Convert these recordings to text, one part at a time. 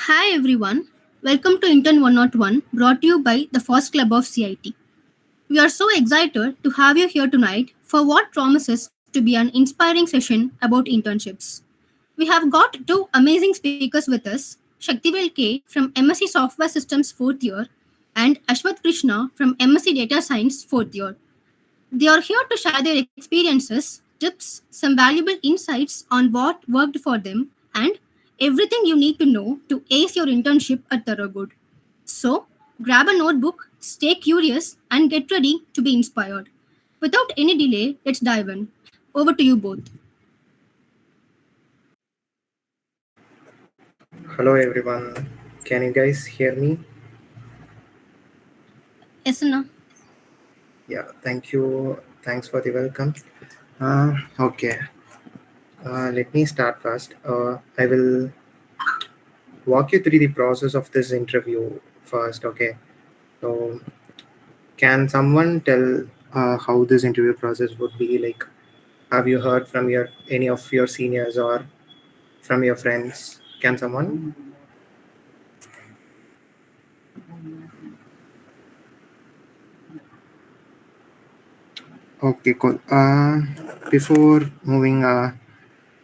Hi everyone, welcome to Intern 101 brought to you by the FOSS Club of CIT. We are so excited to have you here tonight for what promises to be an inspiring session about internships. We have got two amazing speakers with us, Shakthivel K from MSc Software Systems 4th year and Aswathkrishna from MSc Data Science 4th year. They are here to share their experiences, tips, some valuable insights on what worked for them, and everything you need to know to ace your internship at THOROGOOD. So, grab a notebook, stay curious, and get ready to be inspired. Without any delay, let's dive in. Over to you both. Hello everyone, can you guys hear me? Yes, Anna. Yeah, thank you. Thanks for the welcome. Okay, let me start first. I will walk you through the process of this interview first. Okay, so can someone tell how this interview process would be like? Have you heard from any of your seniors or from your friends? Can someone? Okay, cool. Before moving,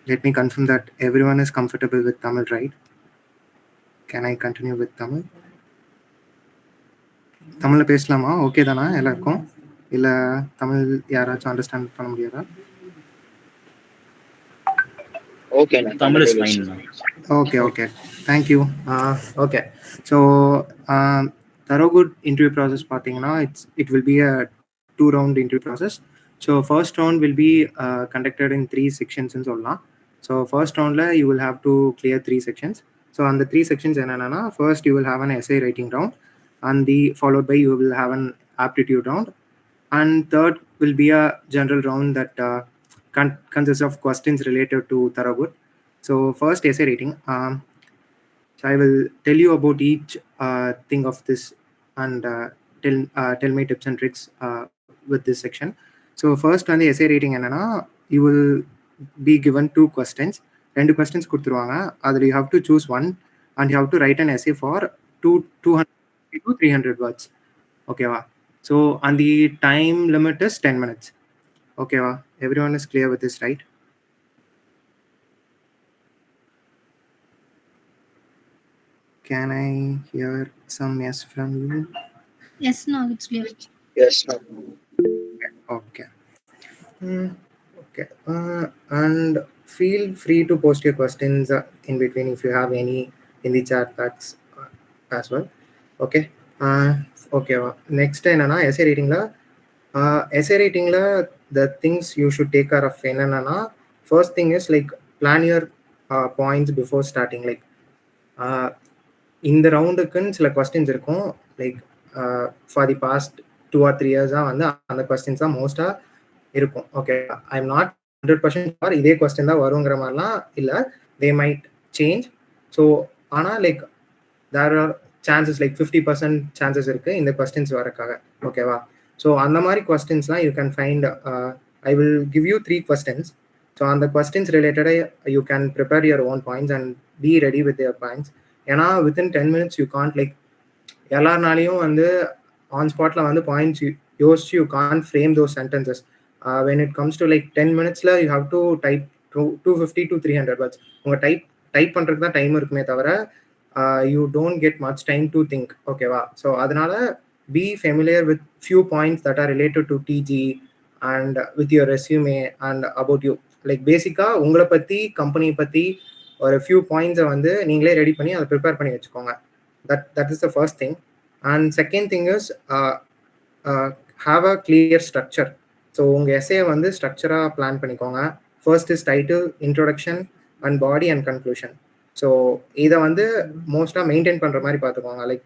let me confirm that everyone is comfortable with Tamil, right? Can I continue with Tamil? தமிழ்ல பேசலாமா? Okay தானா எல்லாருக்கும்? இல்லை தமிழ் யாராச்சும் understand பண்ண முடியாதா? Okay, Tamil is fine now. Okay. Thank you. Okay. So, THOROGOOD interview process பார்த்தீங்கன்னா it will be a 2-round interview process. So, first round will be conducted in 3 sections ன்னு சொல்லலாம். So, first roundல you will have to clear 3 sections. So, அந்த 3 sections என்னன்னா, first you will have an essay writing round, and followed by you will have an aptitude round, and third will be a general round that consists of questions related to THOROGOOD. So first essay writing. So I will tell you about each thing of this and tell my tips and tricks with this section. So first on the essay writing என்னன்னா, you will be given 2 questions. 2 questions கொடுத்துருவாங்க. அதில் you have to choose one and you have to write an essay for 200 to 300 words. ஓகேவா? So and the time limit is 10 minutes. ஓகேவா? Everyone is clear with this, right? Can I hear some yes from you? Yes, no, it's clear. Yes, no. Okay. Okay. And feel free to post your questions in between if you have any in the chat box as well. Okay. Okay. Next என்னன்னா essay writingல the things you should take care of என்னன்னா, first thing is like plan your points before starting. Like இந்த ரவுண்டுக்குன்னு சில questions இருக்கும். Like for the past 2 or 3 years வந்து அந்த questions தான் மோஸ்ட்டாக இருக்கும். Okay, I am not 100% for இதே கொஸ்டின் தான் வருங்கிற மாதிரிலாம் இல்லை. They might change. ஸோ ஆனால் like there are chances like 50% chances இருக்குது இந்த கொஸ்டின்ஸ் வரக்காக. ஓகேவா? ஸோ அந்த மாதிரி கொஸ்டின்ஸ்லாம் you can find. I will give you 3 questions. So அந்த கொஸ்டின்ஸ் ரிலேட்டடாக you can prepare your own points and be ready with your points. ஏன்னா within 10 minutes you can't like எல்லாருனாலையும் வந்து ஆன் ஸ்பாட்டில் வந்து பாயிண்ட்ஸ் யோசிச்சு you can't frame those sentences. When it comes to like 10 minutesல you have to type 250 to 300 words. உங்கள் type பண்ணுறதுக்கு தான் time இருக்குமே தவிர you don't get much time to think. ஓகேவா? ஸோ அதனால be familiar with few points that are related to DG and with your resume and about you. Like பேசிக்காக உங்களை பற்றி கம்பெனியை பற்றி ஒரு ஃபியூ பாயிண்ட்ஸை வந்து நீங்களே ரெடி பண்ணி அதை ப்ரிப்பேர் பண்ணி வச்சுக்கோங்க. That is the first thing. And second thing is have a clear structure. So உங்கள் எஸ்ஏயை வந்து ஸ்ட்ரக்சராக பிளான் பண்ணிக்கோங்க. First is title, introduction and body and conclusion. So இதை வந்து மோஸ்ட்டாக மெயின்டைன் பண்ணுற மாதிரி பார்த்துக்கோங்க. லைக்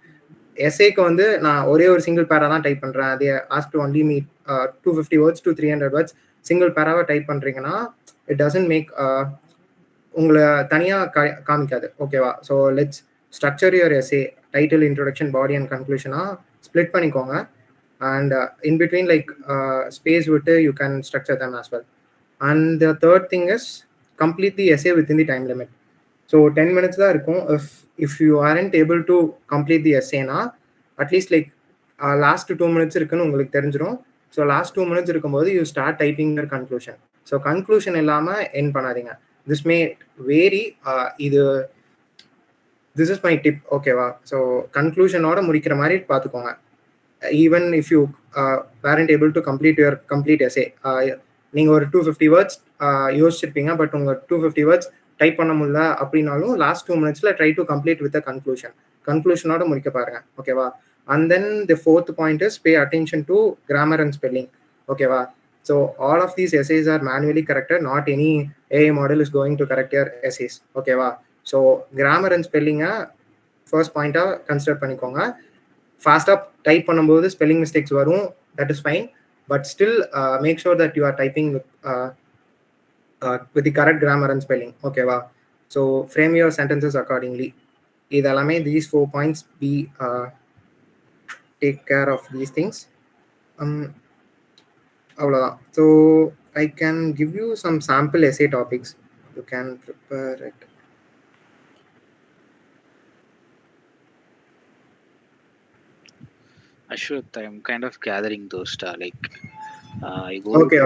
எஸ்ஏக்கு வந்து நான் ஒரே ஒரு சிங்கிள் பேரா தான் டைப் பண்ணுறேன், அதே ask to only meet 250 words to 300 words single பேராவை டைப் பண்ணுறீங்கன்னா இட் டசன்ட் மேக் உங்களை தனியாக காமிக்காது. ஓகேவா? So let's structure your essay. Title, introduction, body and கன்க்ளூஷனாக ஸ்ப்ளிட் பண்ணிக்கோங்க. And in between like space விட்டு you can structure them as well. And the third thing is complete the essay with in the time limit. So 10 minutes தான் இருக்கும். If you aren't able to complete the எஸ்ஏனா at least like last 2 minutes இருக்குன்னு உங்களுக்கு தெரிஞ்சிடும். So last 2 minutes இருக்கும்போது you start typing your conclusion. So conclusion இல்லாமல் end பண்ணாதீங்க. This may vary. This is my tip, ஓகேவா? ஸோ கன்க்ளூஷனோட முடிக்கிற மாதிரி பார்த்துக்கோங்க. Even if you weren't able to complete essay, நீங்கள் ஒரு 250 words யோசிச்சிருப்பீங்க, பட் உங்கள் 250 words டைப் பண்ண முடியல அப்படின்னாலும் last 2 minutes try to complete with கன்க்ளூஷனோட முடிக்க பாருங்க, ஓகேவா? And then the fourth point is pay attention to grammar and spelling, ஓகேவா? So all of these essays are manually corrected, not any AI model is going to correct your essays, ஓகேவா? So grammar and spelling first பாயிண்டா consider பண்ணிக்கோங்க. ஃபாஸ்டா type பண்ணும்போது spelling mistakes வரும், that is fine, but still make sure that you are typing with the correct grammar and spelling, ஓகேவா? So frame your sentences accordingly. இதெல்லாமே these 4 points be take care of these things. அவ்வளோதான். So I can give you some sample essay topics. You can prepare it. Ashwath, I'm kind of gathering those like I go Okay.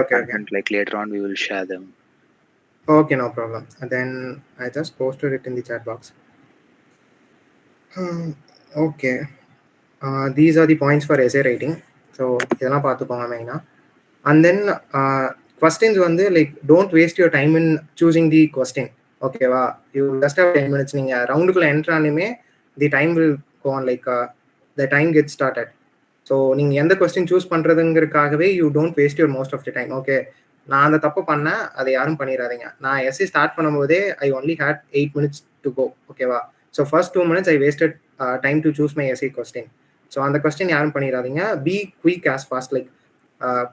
Like later on we will share them. Okay, no problem. And then I just posted it in the chat box. Okay. These are the points for essay writing. So இதெல்லாம் பார்த்துக்கோங்க மெயினாக. And then questions வந்து like don't waste your time in choosing the question, ஓகேவா? You just have 10 minutes. நீங்கள் ரவுண்டுக்குள்ளே enter ஆனுமே the time will go on, like the time gets started. So நீங்கள் எந்த question choose பண்ணுறதுங்கிறதுக்காகவே you don't waste your most of the time. Okay, நான் அந்த தப்பு பண்ணேன், அதை யாரும் பண்ணிடாதீங்க. நான் எஸ்ஏ ஸ்டார்ட் பண்ணும்போதே I only had 8 minutes to go, ஓகேவா? So first 2 minutes I wasted time to choose my essay question. So அந்த கொஸ்டின் யாரும் பண்ணிடாதீங்க. Be quick as fast. Like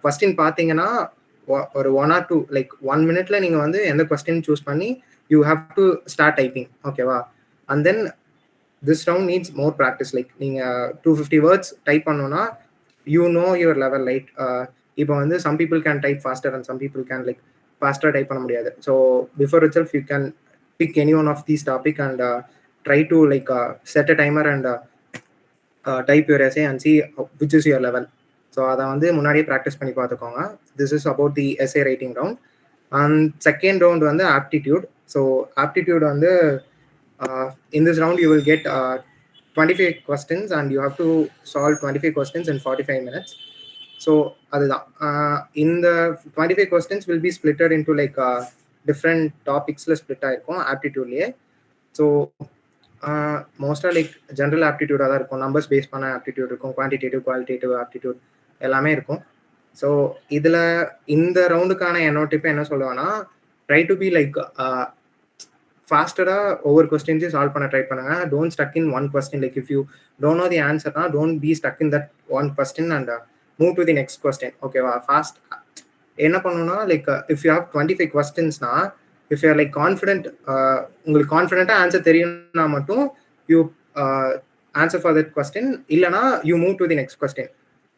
question பார்த்தீங்கன்னா ஒரு 1 or 2 லைக் 1 minute நீங்கள் வந்து எந்த கொஸ்டின் சூஸ் பண்ணி you have to start typing, ஓகேவா? And then this round needs more practice. Like நீங்கள் 250 words டைப் பண்ணோன்னா you know your level, right. இப்போ வந்து some people can type faster and some people can like ஃபாஸ்டராக type பண்ண முடியாது. So before itself you can pick any one of these topic and try to like set a timer and type your S A and see which is your level. So அதை வந்து முன்னாடியே practice பண்ணி பார்த்துக்கோங்க. This is about the S A writing round. And second round வந்து aptitude. So aptitude வந்து in this round you will get 25 questions and you have to solve 25 questions in 45 minutes. So அதுதான். இந்த 25 questions will be splitted into like different topicsல split ஆயிருக்கும் ஆப்டிடியூட்லேயே. So மோஸ்ட்டாக like general ஆப்டிடியூடாக தான் இருக்கும். நம்பர்ஸ் பேஸ் பண்ண ஆப்டிடியூட் இருக்கும், குவான்டிடேட்டிவ் குவாலிட்டேட்டிவ் ஆப்டிடியூட் எல்லாமே இருக்கும். ஸோ இதில் இந்த ரவுண்டுக்கான என்னோட டிப் என்ன சொல்லுவேன்னா, ட்ரை டு பி லைக் ஃபாஸ்டராக ஒவ்வொரு கொஸ்டின்ஸையும் சால்வ் பண்ண ட்ரை பண்ணுங்க. Don't stuck in one question. Like if you don't know the ஆன்சர்னா don't be stuck in that one question and move to the next question, ஓகேவா? Fast என்ன பண்ணணும்னா like if you have 25 கொஸ்டின்ஸ்னா if you are like confident, உங்களுக்கு கான்ஃபிடென்ட்டாக answer தெரியும்னா மட்டும் you answer for that question, இல்லைனா you move to the next question.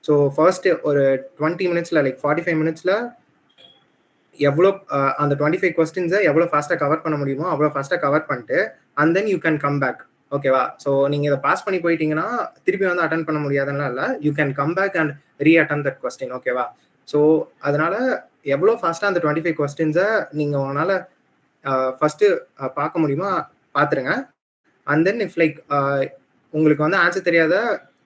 So first ஒரு 20 minutesல லைக் 45 minutesல எவ்வளோ அந்த 25 கொஸ்டின்ஸை எவ்வளோ ஃபாஸ்ட்டாக கவர் பண்ண முடியுமோ அவ்வளோ ஃபாஸ்ட்டாக கவர் பண்ணிட்டு and then you can come back, ஓகேவா? ஸோ நீங்கள் இதை பாஸ் பண்ணி போயிட்டீங்கன்னா திருப்பி வந்து அட்டன் பண்ண முடியாதுன்னா இல்லை, you can come back and reattend that question, ஓகேவா? ஸோ அதனால எவ்வளோ ஃபாஸ்ட்டாக அந்த 25 கொஸ்டின்ஸை நீங்கள் உங்களால் ஃபஸ்ட்டு பார்க்க முடியுமோ பார்த்துருங்க. அண்ட் தென் இஃப் லைக் உங்களுக்கு வந்து ஆன்சர் தெரியாத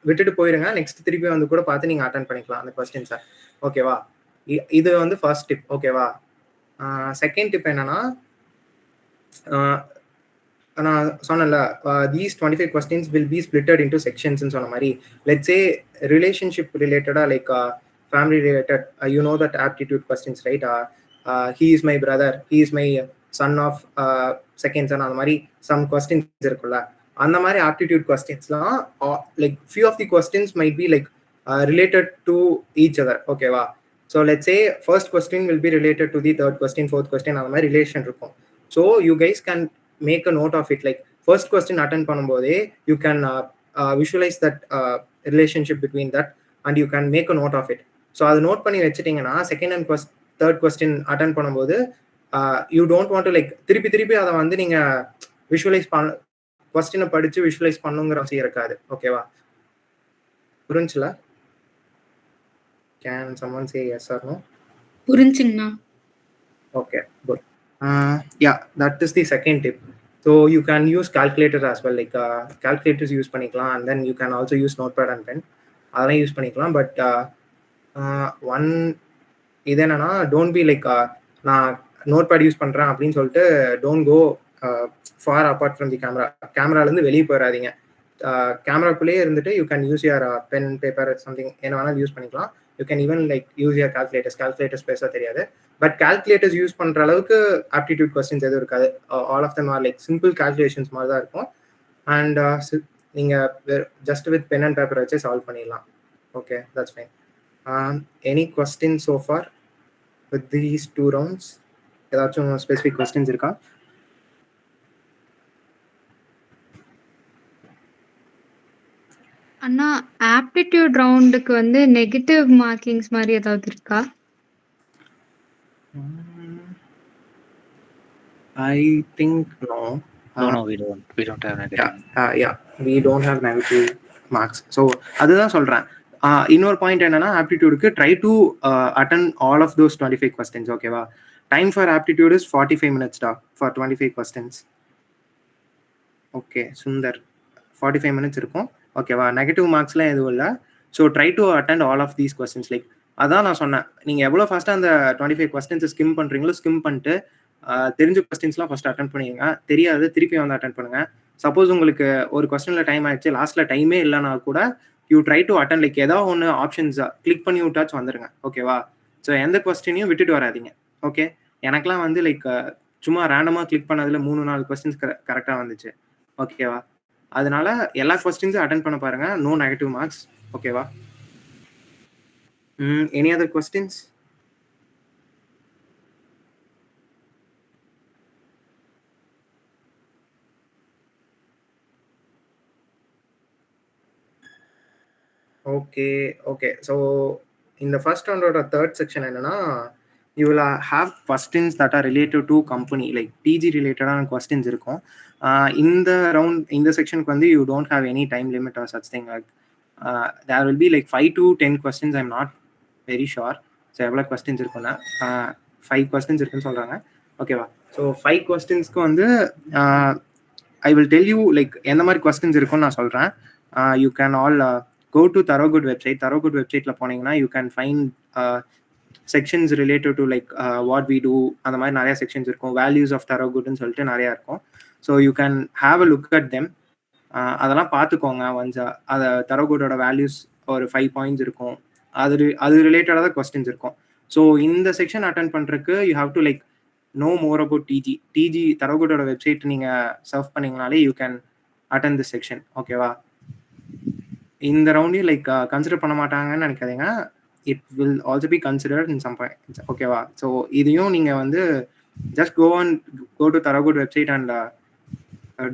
விட்டுட்டு போயிருங்க, நெக்ஸ்ட் திருப்பி வந்து கூட பார்த்து நீங்கள் அட்டன் பண்ணிக்கலாம் அந்த கொஸ்டின்ஸை, ஓகேவா? இது வந்து ஃபர்ஸ்ட் டிப், ஓகேவா? செகண்ட் டிப் என்னன்னா, நான் சொன்னேன்ல these 25 questions will be splitted into sections ன்னு சொன்ன மாதிரி. லெட்ஸ் சே ரிலேஷன்ஷிப் ரிலேட்டடாக like family related, you know that aptitude questions, right? He is my brother, he is my son of second son, அந்த மாதிரி some questions இருக்குல்ல, அந்த மாதிரி aptitude கொஸ்டின்ஸ்லாம் like few of the questions might be like related to each other, ஓகேவா? So let's say first question will be related to the third question, fourth question, அந்த மாதிரி relation இருக்கும். So you guys can make a note of it. Like first question attend பண்ணும்போதே you can visualize that relationship between that and you can make a note of it. So அதை note பண்ணி வச்சுட்டீங்கன்னா second and third question attend பண்ணும்போது you don't want to like திருப்பி அதை வந்து நீங்கள் visualise கொஸ்டினை படித்து விஷுவலைஸ் பண்ணுங்கிற அவசியம் இருக்காது. ஓகேவா? புரிஞ்சுல? Can someone say yes or no? புரிஞ்சுங்கண்ணா. Okay, good. Yeah, that is the second tip. So you can use calculator as well, like calculators use பண்ணிக்கலாம், and then you can also use notepad and pen, அதெல்லாம் use பண்ணிக்கலாம். But one இது என்னன்னா, don't be like நான் notepad use பண்ணுறேன் அப்படின்னு சொல்லிட்டு don't go for apart from the கேமராலேருந்து வெளியே போயிடாதீங்க. கேமராக்குள்ளேயே இருந்துட்டு you can use your pen paper something என்ன வேணாலும் யூஸ் பண்ணிக்கலாம். You can even like use your calculators பேச தெரியாது, பட் கால்குலேட்டர்ஸ் யூஸ் பண்ணுற அளவுக்கு ஆப்டிடியூட் கொஸ்டின்ஸ் எதுவும் இருக்காது. All of them are like simple calculations மாதிரி தான் இருக்கும். அண்ட் நீங்கள் just with pen and paper வச்சு சால்வ் பண்ணிடலாம். Okay, that's fine. Any question so far with these 2 rounds? ஏதாச்சும் ஸ்பெசிஃபிக் கொஸ்டின்ஸ் இருக்கா? அண்ணா, ஆப்டிடியூட் ரவுண்டுக்கு வந்து நெகட்டிவ் மார்க்கிங்ஸ் மாதிரி ஏதாவது இருக்கா? I think no. No, we don't have negative. Yeah, we don't have negative marks. So அதுதான் சொல்றேன். இன்னொரு பாயிண்ட் என்னன்னா, ஆப்டிடியூடுக்கு try to attend all of those 25 questions. ஓகேவா? Time for aptitude is 45 minutes for 25 questions. Okay Sundar, 45 minutes இருக்கும். ஓகேவா? Negative மார்க்ஸ்லாம் எதுவும் இல்லை. So try to attend all of these questions. Like அதான் நான் சொன்னேன், நீங்கள் எவ்வளோ ஃபாஸ்ட்டாக அந்த 25 questions ஸ்கிம் பண்ணுறீங்களோ ஸ்கிம் பண்ணிட்டு தெரிஞ்ச கொஸ்டின்ஸ்லாம் ஃபர்ஸ்ட் அட்டென்ட் பண்ணிடுங்க. தெரியாது திருப்பி வந்து அட்டென்ட் பண்ணுங்க. சப்போஸ் உங்களுக்கு ஒரு கொஸ்டினில் டைம் ஆயிடுச்சு, லாஸ்ட்டில் டைமே இல்லைனா கூட you try to attend. Like ஏதாவது ஒன்று ஆப்ஷன்ஸ் கிளிக் பண்ணி விட்டாச்சும் வந்துருங்க. ஓகேவா? ஸோ எந்த கொஸ்டினையும் விட்டுட்டு வராதிங்க. ஓகே, எனக்குலாம் வந்து லைக் சும்மா ரேண்டமாக கிளிக் பண்ணதில் 3-4 கொஸ்டின்ஸ் கரெக்டாக வந்துச்சு. ஓகேவா? அதனால எல்லா கொஸ்டின்ஸும் அட்டென்ட் பண்ண பாருங்க. No negative marks. ஓகேவா? Any other questions? Okay. So in the first round or the third section என்னன்னா, you will have questions that are related to company, like TG related questions இருக்கும். இந்த ரவுண்ட் இந்த செக்ஷனுக்கு வந்து you don't have any time limit or such thing. Like there will be like 5 to 10 questions. I'm not very sure. So எவ்வளோ questions இருக்குன்னா 5 questions இருக்குன்னு சொல்கிறாங்க. ஓகேவா? ஸோ 5 questionsக்கு வந்து I will tell you like எந்த மாதிரி கொஸ்டின்ஸ் இருக்குன்னு நான் சொல்கிறேன். You can all go to 𝗪ோகூட் வெப்சைட். 𝗪ோகூட் வெப்சைட்டில் போனீங்கன்னா you can find sections related to like what we do. அந்த மாதிரி நிறையா செக்ஷன்ஸ் இருக்கும். வேல்யூஸ் ஆஃப் 𝗪ோகூட்னு சொல்லிட்டு நிறையா இருக்கும். So you can have a look at them. அதெல்லாம் பார்த்துக்கோங்க. ஒன்ஸ் அதை 𝗪ோகூடோட வேல்யூஸ் ஒரு 5 points இருக்கும். அது ரிலேட்டடாக தான் கொஸ்டின்ஸ் இருக்கும். ஸோ இந்த செக்ஷன் அட்டென்ட் பண்ணுறதுக்கு you have to like know more about DG 𝗪ோகூடோட வெப்சைட் நீங்கள் சர்ச் பண்ணிங்கனாலே you can attend this section. ஓகேவா? இந்த ரவுண்டையும் லைக் கன்சிடர் பண்ண மாட்டாங்கன்னு நினைக்காதீங்க. It will also be considered in some point. ஓகேவா? ஸோ இதையும் நீங்கள் வந்து ஜஸ்ட் கோ டு 𝗪ோகூட் website and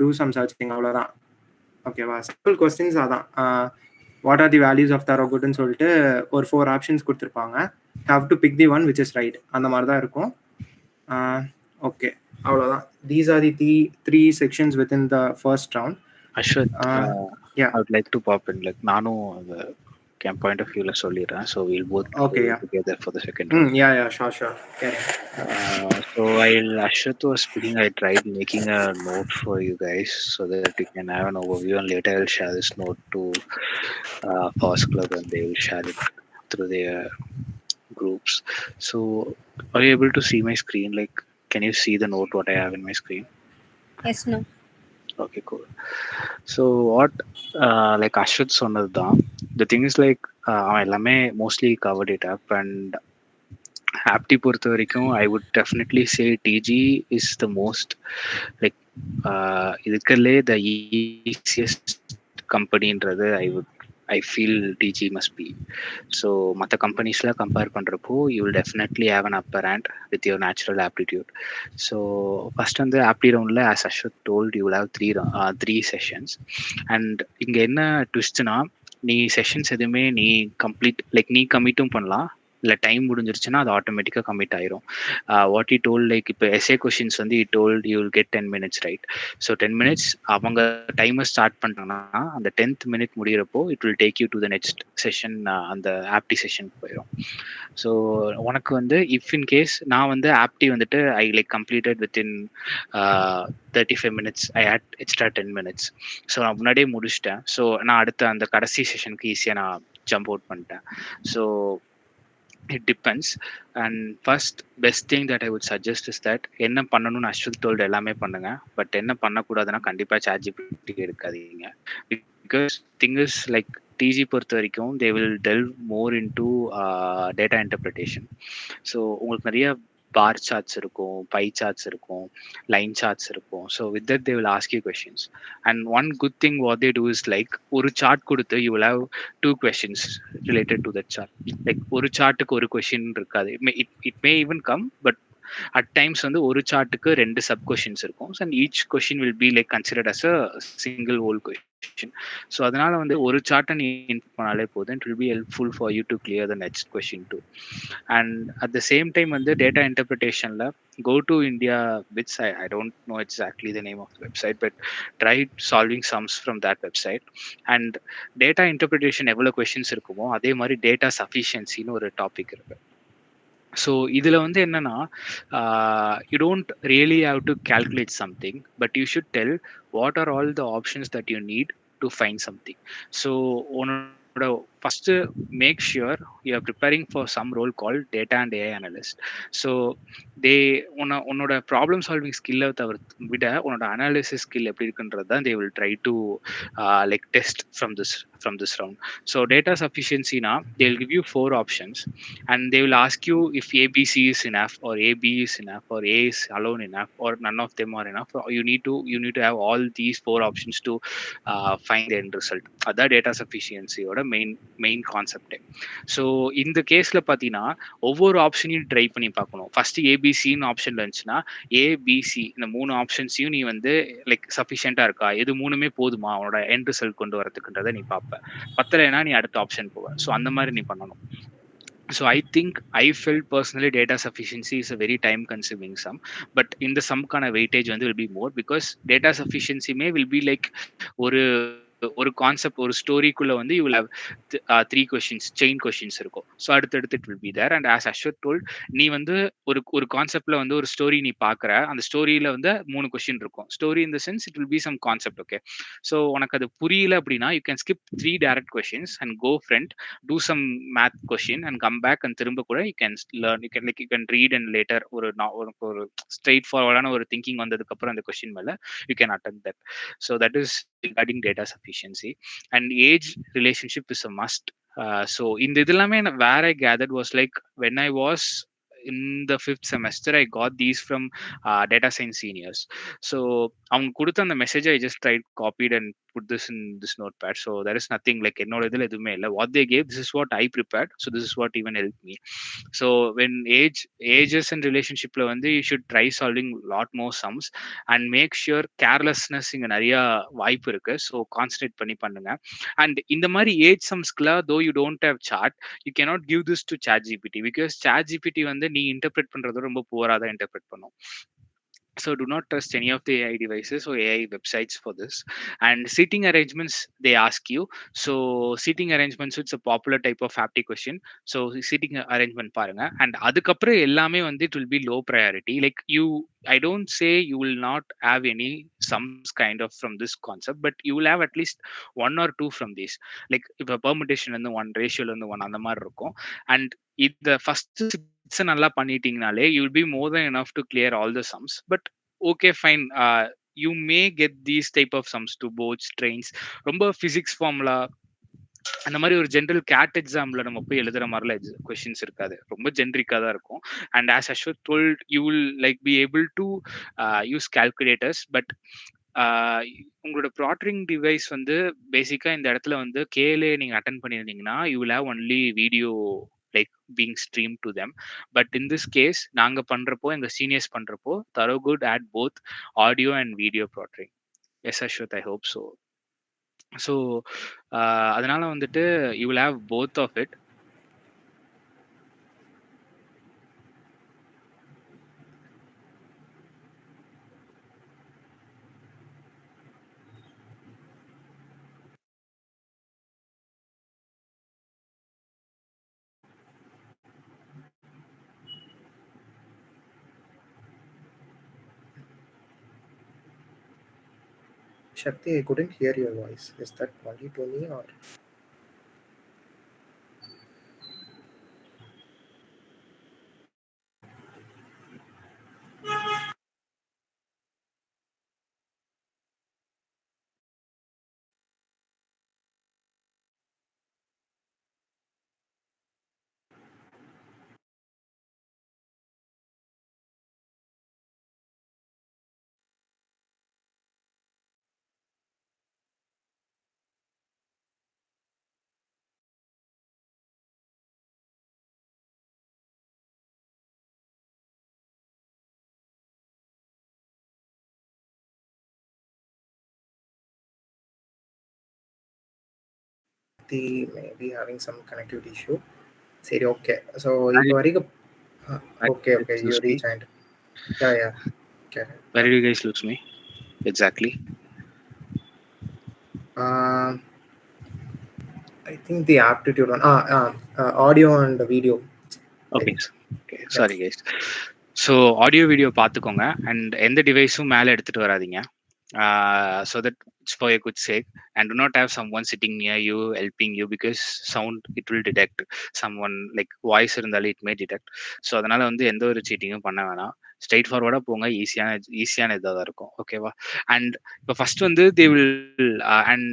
do some searching. அவ்வளோதான். ஓகேவா? சிம்பிள் கொஸ்டின்ஸ் அதான். What are the values of 𝗪ோகூட்னு சொல்லிட்டு ஒரு 4 ஆப்ஷன்ஸ் கொடுத்துருப்பாங்க. Have to big the one which is right. அந்த மாதிரி தான் இருக்கும். ஓகே, அவ்வளோதான். These are the 3 sections within the first round. Ashwath, yeah, I would like to pop in. Like நானும் the camp point of view la சொல்லிறேன். So we'll both go together for the second round. Yeah, sure. Okay. So while Ashwath was speaking, I tried making a note for you guys so that you can have an overview, and later I will share this note to FOSS Club and they will share it through their groups. So are you able to see my screen? Like, can you see the note what I have in my screen? Yes, no. Okay, cool. So what like Ashwath சொன்னது தான். The thing is like அவன் எல்லாமே mostly covered it up, and ஆப்டி பொறுத்த வரைக்கும் I would definitely say TG is the most like இதுக்கல்லே the easiest companyன்றது I feel TG must be. So மற்ற கம்பெனிஸ்ல compare பண்ணுறப்போ you will definitely have an upper hand with your natural aptitude. So first வந்து ஆப்டி ரவுண்டில் as Ashwath told you will have 3 sessions. And இங்கே என்ன ட்விஸ்ட்னா, நீ sessions எதுவுமே நீ complete like நீ கமிட்டும் பண்ணலாம், இல்லை டைம் முடிஞ்சிருச்சுன்னா அது ஆட்டோமேட்டிக்காக கமிட் ஆயிரும். வாட் ஈ டோல்ட் லைக் இப்போ எஸ்ஏ கொஷின்ஸ் வந்து I told you will get 10 minutes right. So 10 minutes அவங்க டைமர் ஸ்டார்ட் பண்ணிட்டாங்கன்னா அந்த 10th minute முடிகிறப்போ it will take you to the next session, அந்த ஆப்டி செஷனுக்கு போயிடும். ஸோ உனக்கு வந்து இஃப் இன் கேஸ் நான் வந்து ஆப்டி வந்துட்டு I like completed within 35 minutes, I had extra 10 minutes. So நான் முன்னாடியே முடிச்சிட்டேன். ஸோ நான் அடுத்த அந்த கடைசி செஷனுக்கு ஈஸியாக நான் ஜம்ப் அவுட் பண்ணிட்டேன். So it depends. And first best thing that I would suggest is that என்ன பண்ணணும்னு அஸ்வத் டோல்ட் எல்லாமே பண்ணுங்க. பட் என்ன பண்ணக்கூடாதுன்னா கண்டிப்பாக ChatGPT எடுக்காதீங்க. Because thing is like DG பொறுத்த வரைக்கும் they will delve more into data interpretation. So உங்களுக்கு நிறைய பார் சார்ட்ஸ் இருக்கும், பை சார்ட்ஸ் இருக்கும், லைன் சார்ட்ஸ் இருக்கும். So with that they will ask you questions. And one good thing what they do is like ஒரு chart கொடுத்து you will have 2 questions related to that chart. Like ஒரு சார்ட்டுக்கு ஒரு question இருக்காது. It may even come, but at times வந்து ஒரு சார்ட்டுக்கு 2 sub questions இருக்கும். And each question will be like considered as a single whole question. So அதனால வந்து ஒரு சார்ட்டை நீ இன்புட் பண்ணாலே போதும். It will be helpful for you to clear the next question too. And at the same time வந்து data இன்டர்பிரிட்டேஷனில் go to India, which I don't know exactly the name of the website, but try solving sums from that website. And data interpretation எவ்வளோ questions இருக்குமோ அதே மாதிரி data சஃபிஷியன்சின்னு ஒரு topic இருக்கு. So இதில் வந்து என்னன்னா you don't really have to calculate something, but you should tell what are all the options that you need to find something. So உன்னோட first make sure you are preparing for some role call data and AI analyst. So உன்னோட problem solving ஸ்கில்லை விட உன்னோட analysis skill எப்படி இருக்குன்றது தான் they will try to like test from this round. So data சஃபிஷியன்சினா they will give you 4 options and they will ask you if ABC is enough or AB is enough or A is alone enough or none of them are enough. You need to have all these 4 options to find the end result. That data sufficiency oda main concept. So in the case la pathina ஒவ்வொரு ஆப்ஷனையும் try பண்ணி பார்க்கணும். First ஏபிசின்னு ஆப்ஷன்ல இருந்துச்சுன்னா ABC இந்த 3 ஆப்ஷன்ஸையும் நீ வந்து like சஃபிஷியண்டா இருக்கா, எது 3மே போதுமா உன்னோட எண்ட் ரிசல்ட் கொண்டு வரதுக்குன்றதை நீ பார்ப்ப. பத்தலைன்னா நீ அடுத்த ஆப்ஷன் போவ. ஸோ அந்த மாதிரி நீ பண்ணணும். So I think I felt personally data sufficiency is a very time consuming sum, but in the sum kind of weightage will be more because data sufficiency may will be like ஒரு concept ஒரு ஸ்டோரிக்குள்ள வந்து you will have 3 questions chain questions இருக்கும். So அடுத்தடுத்து it will be there. And as Ashwath told நீ வந்து ஒரு கான்செப்ட்ல வந்து ஒரு ஸ்டோரி நீ பார்க்குற, அந்த ஸ்டோரியில வந்து 3 கொஷின் இருக்கும். Story in the sense it will be some concept. Okay, so உனக்கு அது புரியல அப்படின்னா you can skip 3 direct questions and go front to some math question and come back and திரும்ப கூட you can learn. You can read and later ஒரு straight ஃபார்வர்டான ஒரு thinking வந்ததுக்கு அப்புறம் அந்த கொஷின் மேல you can attend that. So that is regarding data sufficiency. And age relationship is a must. So in the idellame where I gathered was like when I was in the 5th semester I got these from data science seniors. So avanga kudutha and message I just tried copied and put this in this notepad. So there is nothing like ennoda idhula edume illa, what they gave this is what I prepared. So this is what even helped me. So when ages and relationship la வந்து you should try solving lot more sums and make sure carelessness இங்க நிறைய வாய்ப்பு இருக்கு. So concentrate பண்ணி பண்ணுங்க. And இந்த மாதிரி age சம்ஸ்க்குல though you don't have chart you cannot give this to ChatGPT because ChatGPT வந்து நீ இன்டர்பிரட் பண்றது ரொம்ப புவரா தான் இன்டர்பிரட் பண்ணும். So do not trust any of the AI devices or AI websites for this. And seating arrangements they ask you. So seating arrangements it's a popular type of apti question. So seating arrangement parunga and adukapra ellame வந்து it will be low priority. Like I don't say you will not have any sums kind of from this concept, but you will have at least 1 or 2 from these. Like if a permutation and 1 ratio and 1 அந்த மாதிரி இருக்கும். And இந்த first 6 நல்லா பண்ணிட்டீங்கனாலே you will be more than enough to clear all the sums. But okay fine, you may get these type of sums to both trains ரொம்ப physics formula அந்த மாதிரி ஒரு general gate எக்ஸாம்ல நம்ம போய் எழுதுற மாதிரிலாம் கொஸ்டின்ஸ் இருக்காது, ரொம்ப ஜென்ரிக்கா தான் இருக்கும். And as Ashwath told you will like be able to use calculators. But உங்களோட ப்ராட்டரிங் டிவைஸ் வந்து பேசிக்கா இந்த இடத்துல வந்து கேலே நீங்க அட்டென்ட் பண்ணியிருந்தீங்கன்னா you will have only video like being streamed to them. But in this case நாங்க பண்றப்போ எங்க சீனியர்ஸ் பண்றப்போ THOROGOOD add both audio and video prottering. Yes Ashwath, I hope so. So அதனால வந்துட்டு you will have both of it. Shakti, I couldn't hear your voice. Is that only to me or? May be having some connectivity issue. Say okay. So okay, you rejoined. Yeah. Okay. Where did you guys lose me? Exactly. I think the aptitude one. Audio and video. Okay. Sorry guys. So audio video பார்த்துக்கோங்க and எந்த டிவைஸும் மேலே எடுத்துகிட்டு வராதிங்க so that it's for a good sake, and do not have someone sitting near you helping you, because sound it will detect someone like voice இருந்தாலும் it may detect. So அதனால வந்து எந்த ஒரு சீட்டிங்கும் பண்ண வேணாம், ஸ்ட்ரெயிட் ஃபார்வர்டாக போங்க, ஈஸியான இதாக தான் இருக்கும். ஓகேவா? அண்ட் இப்போ ஃபர்ஸ்ட் வந்து they will and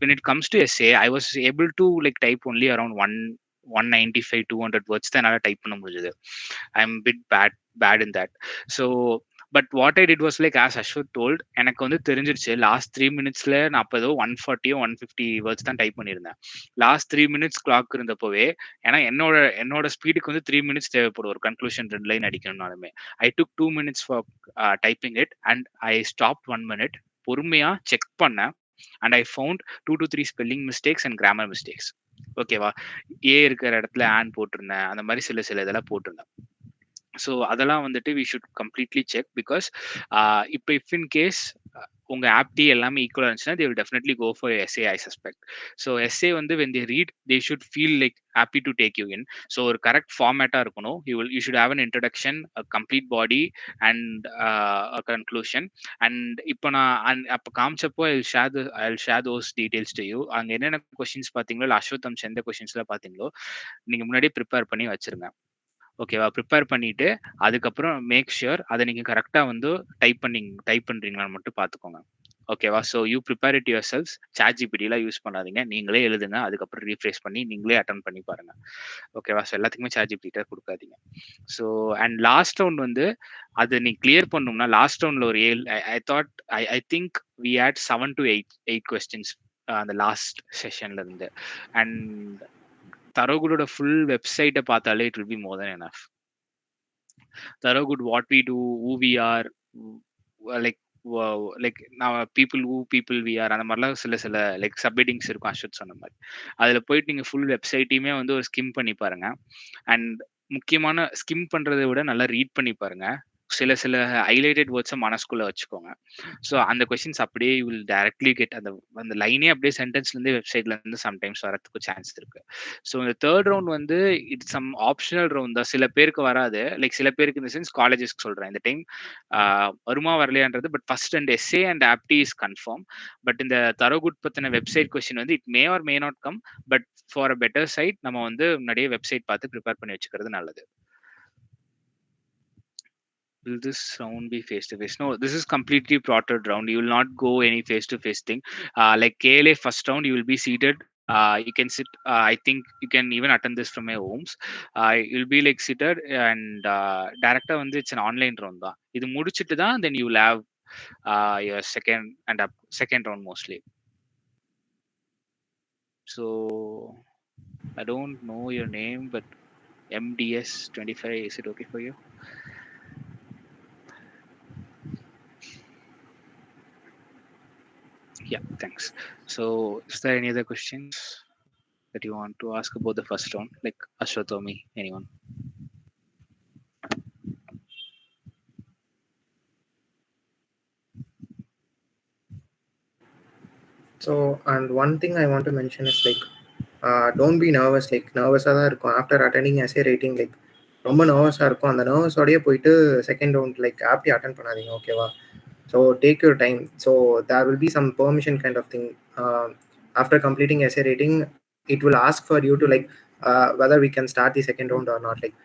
when it comes to essay, I was able to like type only around 195-200 words தான் என்னால் டைப் பண்ண முடிஞ்சது. I'm a bit bad in that. So but what I did was like, as Ashwath told, எனக்கு வந்து தெரிஞ்சிருச்சு last 3 மினிட்ஸ்ல நான் அப்போ ஏதோ 140-150 வேர்ட்ஸ் தான் டைப் பண்ணியிருந்தேன். லாஸ்ட் 3 மினிட்ஸ் கிளாக் இருந்தப்போவே, ஏன்னா என்னோட ஸ்பீடுக்கு வந்து 3 மினிட்ஸ் தேவைப்படும் ஒரு கன்க்ளூஷன் 2 லைன் அடிக்கணும்னாலுமே. I took 2 minutes for typing it and I stop 1 minute, பொறுமையா செக் பண்ணேன். And I found 2 to 3 spelling mistakes and grammar mistakes. ஓகேவா? ஏ இருக்கிற இடத்துல ஆன் போட்டிருந்தேன், அந்த மாதிரி சில இதெல்லாம் போட்டிருந்தேன். ஸோ அதெல்லாம் வந்துட்டு we should completely check, because இப்போ இஃப் இன் கேஸ் உங்க ஆப்டி எல்லாமே ஈக்குவலாக இருந்துச்சுன்னா they will definitely go for essay, I suspect. So essay வந்து when they read they should feel like happy to take you in. So ஒரு correct ஃபார்மேட்டாக இருக்கணும். you should have an introduction, a complete body and a conclusion. And இப்போ நான் அப்போ காமிச்சப்போ I'll share those details to you. அங்கே என்னென்ன questions பார்த்தீங்களோ இல்லை அஸ்வத் எந்த கொஸ்டின்ஸ்லாம் பார்த்தீங்களோ நீங்கள் முன்னாடியே ப்ரிப்பேர் பண்ணி வச்சிருங்க. ஓகேவா? ப்ரிப்பேர் பண்ணிட்டு அதுக்கப்புறம் மேக் ஷுர் அதை நீங்கள் கரெக்டாக வந்து டைப் பண்ணுறீங்களான்னு மட்டும் பார்த்துக்கோங்க. ஓகேவா? So you prepare it yourself. சாட்ஜிபிடிலாம் யூஸ் பண்ணாதீங்க, நீங்களே எழுதுங்க, அதுக்கப்புறம் ரீஃப்ரெஷ் பண்ணி நீங்களே அட்டன் பண்ணி பாருங்க. ஓகேவா? ஸோ எல்லாத்துக்குமே சாட்ஜிபிடிட்ட கொடுக்காதீங்க. ஸோ அண்ட் லாஸ்ட் ரவுண்ட் வந்து அது நீ கிளியர் பண்ணணும்னா லாஸ்ட் ரவுண்டில் ஒரு 7 I think we had 7 to 8 questions அந்த லாஸ்ட் செஷன்ல இருந்து. அண்ட் THOROGOOD ஃபுல் வெப்சைட்டை பார்த்தாலே it will be more than enough. THOROGOOD, what we do, who we are, like now people we are, அந்த மாதிரிலாம் சில லைக் சப்ஹெட்டிங்ஸ் இருக்கும் அஸ்வத் சொன்ன மாதிரி. அதில் போயிட்டு நீங்கள் ஃபுல் வெப்சைட்டையுமே வந்து ஒரு ஸ்கிம் பண்ணி பாருங்க. அண்ட் முக்கியமான ஸ்கிம் பண்ணுறதை விட நல்லா ரீட் பண்ணி பாருங்க. சில ஹைலைட்டட் வேர்ட்ஸை மனசுக்குள்ள வச்சுக்கோங்க. ஸோ அந்த கொஸ்டின்ஸ் அப்படியே யூ வில் டைரக்ட்லி கெட் அந்த லைனே அப்படியே சென்டென்ஸ்லேருந்து வெப்சைட்லேருந்து சம்டைம்ஸ் வரதுக்கு சான்ஸ் இருக்கு. ஸோ இந்த தேர்ட் ரவுண்ட் வந்து இட்ஸ் சம் ஆப்ஷனல் ரவுண்ட் தான். சில பேருக்கு வராது, லைக் சில பேருக்கு இந்த சென்ஸ் காலேஜஸ்க்கு சொல்கிறேன் இந்த டைம் வருமா வரலையான்றது. But first and essay and apti is confirm. But இந்த THOROGOOD பற்றின வெப்சைட் கொஸ்டின் வந்து it may or may not come, but for a better side நம்ம வந்து முன்னாடியே வெப்சைட் பார்த்து ப்ரிப்பேர் பண்ணி வச்சுக்கிறது நல்லது. Will this round be face to face? No, this is completely plotted round. You will not go any face to face thing. Like KLA first round, you will be seated. You can sit. I think you can even attend this from your homes. You'll be like seated and director வந்து it's an online round தான். இது முடிச்சிட்டு தான் then you will have your second round mostly. So I don't know your name, but MDS25, is it okay for you? Yeah, thanks. So is there any other questions that you want to ask about the first round, like Ashwath or me, anyone? So and one thing I want to mention is like don't be nervous. Like nervous-ஆ தான் இருக்கும் after attending essay rating. Like ரொம்ப நர்வஸாக இருக்கும். அந்த நர்வஸோடயே போயிட்டு second round like ஆப்டி attend பண்ணாதீங்க. ஓகேவா? So take your time. So there will be some permission kind of thing. After completing essay rating, it will ask for you to like whether we can start the second round or not. Like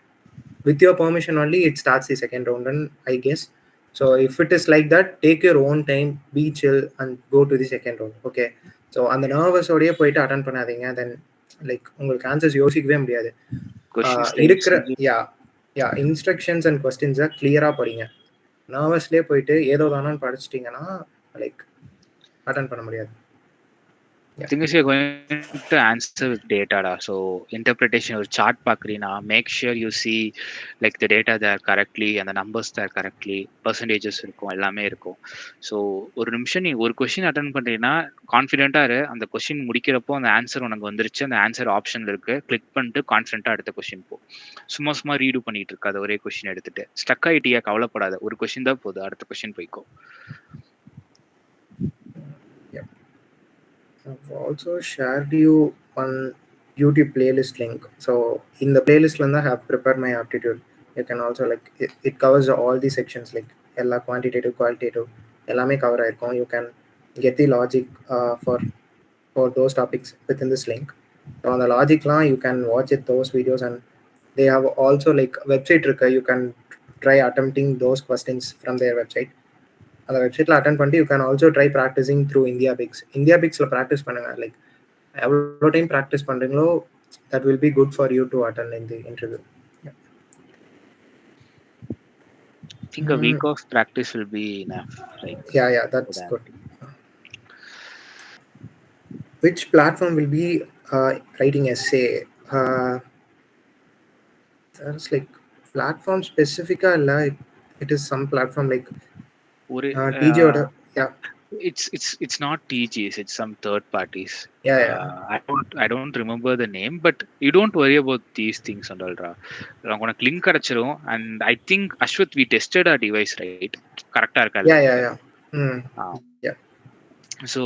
with your permission only, it starts the second round, and I guess. So if it is like that, take your own time, be chill, and go to the second round. Okay. So அந்த நர்வஸோடயே போயிட்டு attend பண்ணாதீங்க. Then like உங்களுக்கு answers யோசிக்கவே முடியாது. இருக்கிற instructions and கொஸ்டின்ஸை கிளியராக படிங்க. நர்வஸ்லேயே போயிட்டு ஏதோ தானோன்னு படிச்சிட்டிங்கன்னா லைக் அட்டன் பண்ண முடியாது. thing is you're going to answer with data da. So interpretation or chart pakrina, make sure you see like the data there correctly and the numbers there correctly, percentages இருக்கும் எல்லாமே இருக்கும். So ஒரு நிமிஷம் நீ ஒரு question attend பண்றீங்கன்னா கான்ஃபிடென்ட்டா இரு. அந்த கொஸ்டின் முடிக்கிறப்போ அந்த ஆன்சர் உனக்கு வந்துருச்சு, அந்த ஆன்சர் ஆப்ஷன்ல இருக்கு, கிளிக் பண்ணிட்டு கான்ஃபிடென்ட்டா அடுத்த கொஸ்டின் போ. சும்மா ரீடு பண்ணிட்டு இருக்காது ஒரே கொஸ்டின் எடுத்துட்டு. ஸ்டக் ஆயிட்டியா கவலைப்படாத, ஒரு கொஸ்டின் தான் போகுது, அடுத்த question போய்க்கோ. I've also shared you one YouTube playlist link. So in the playlist I have prepared my aptitude. You can also like it covers all the sections like ella quantitative, qualitative, ellame cover aayirkom. You can get the logic for those topics within this link. So on the logic la you can watch it those videos, and they have also like website irukku. You can try attempting those questions from their website. அந்த வெப்சைட்டில் attend பண்ணிட்டு you can also try practising through India பிக்ஸில் practice பண்ணுங்க. Like எவ்வளோ time practice பண்ணுறீங்களோ that will be good for you to attend in the interview. I think a week of practice will be enough, right? Yeah, that's good. Which platform will be writing essay? That's like platform specific. It is some platform like TG order. Yeah. It's not TGs, it's some third parties. Yeah. I don't remember the name, but you don't worry about these things and all ra. I'm gonna link kadachirum, and I think Ashwath, we tested our device, right? Correct ah irukala? Yeah. So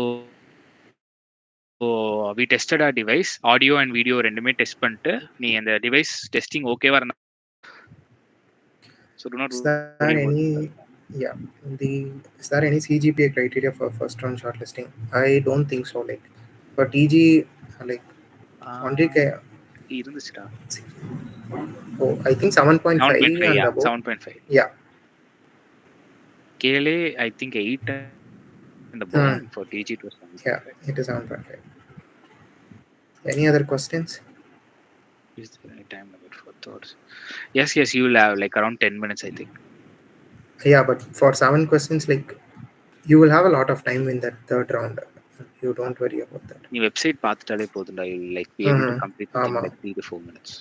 we tested our device, audio and video rendume test பண்ணிட்டு நீ அந்த device testing okay வா இருந்தா, so do not worry about that. Yeah, is there any CGPA criteria for first round shortlisting? I don't think so. Like for TG, like only இருந்துச்சுடா. Oh, I think 7.5 and yeah, above. 7.5. Yeah. KLA, I think 8 and above, and for TG it was 7.5. Yeah, it is 7.5. Any other questions? Is there any time limit for thoughts? Yes, you will have like around 10 minutes, I think. Yeah, but for 7 questions, like you will have a lot of time in that third round. You don't worry about that. You website paathtale podunda, you will like be able to complete within like 3 to 4 minutes.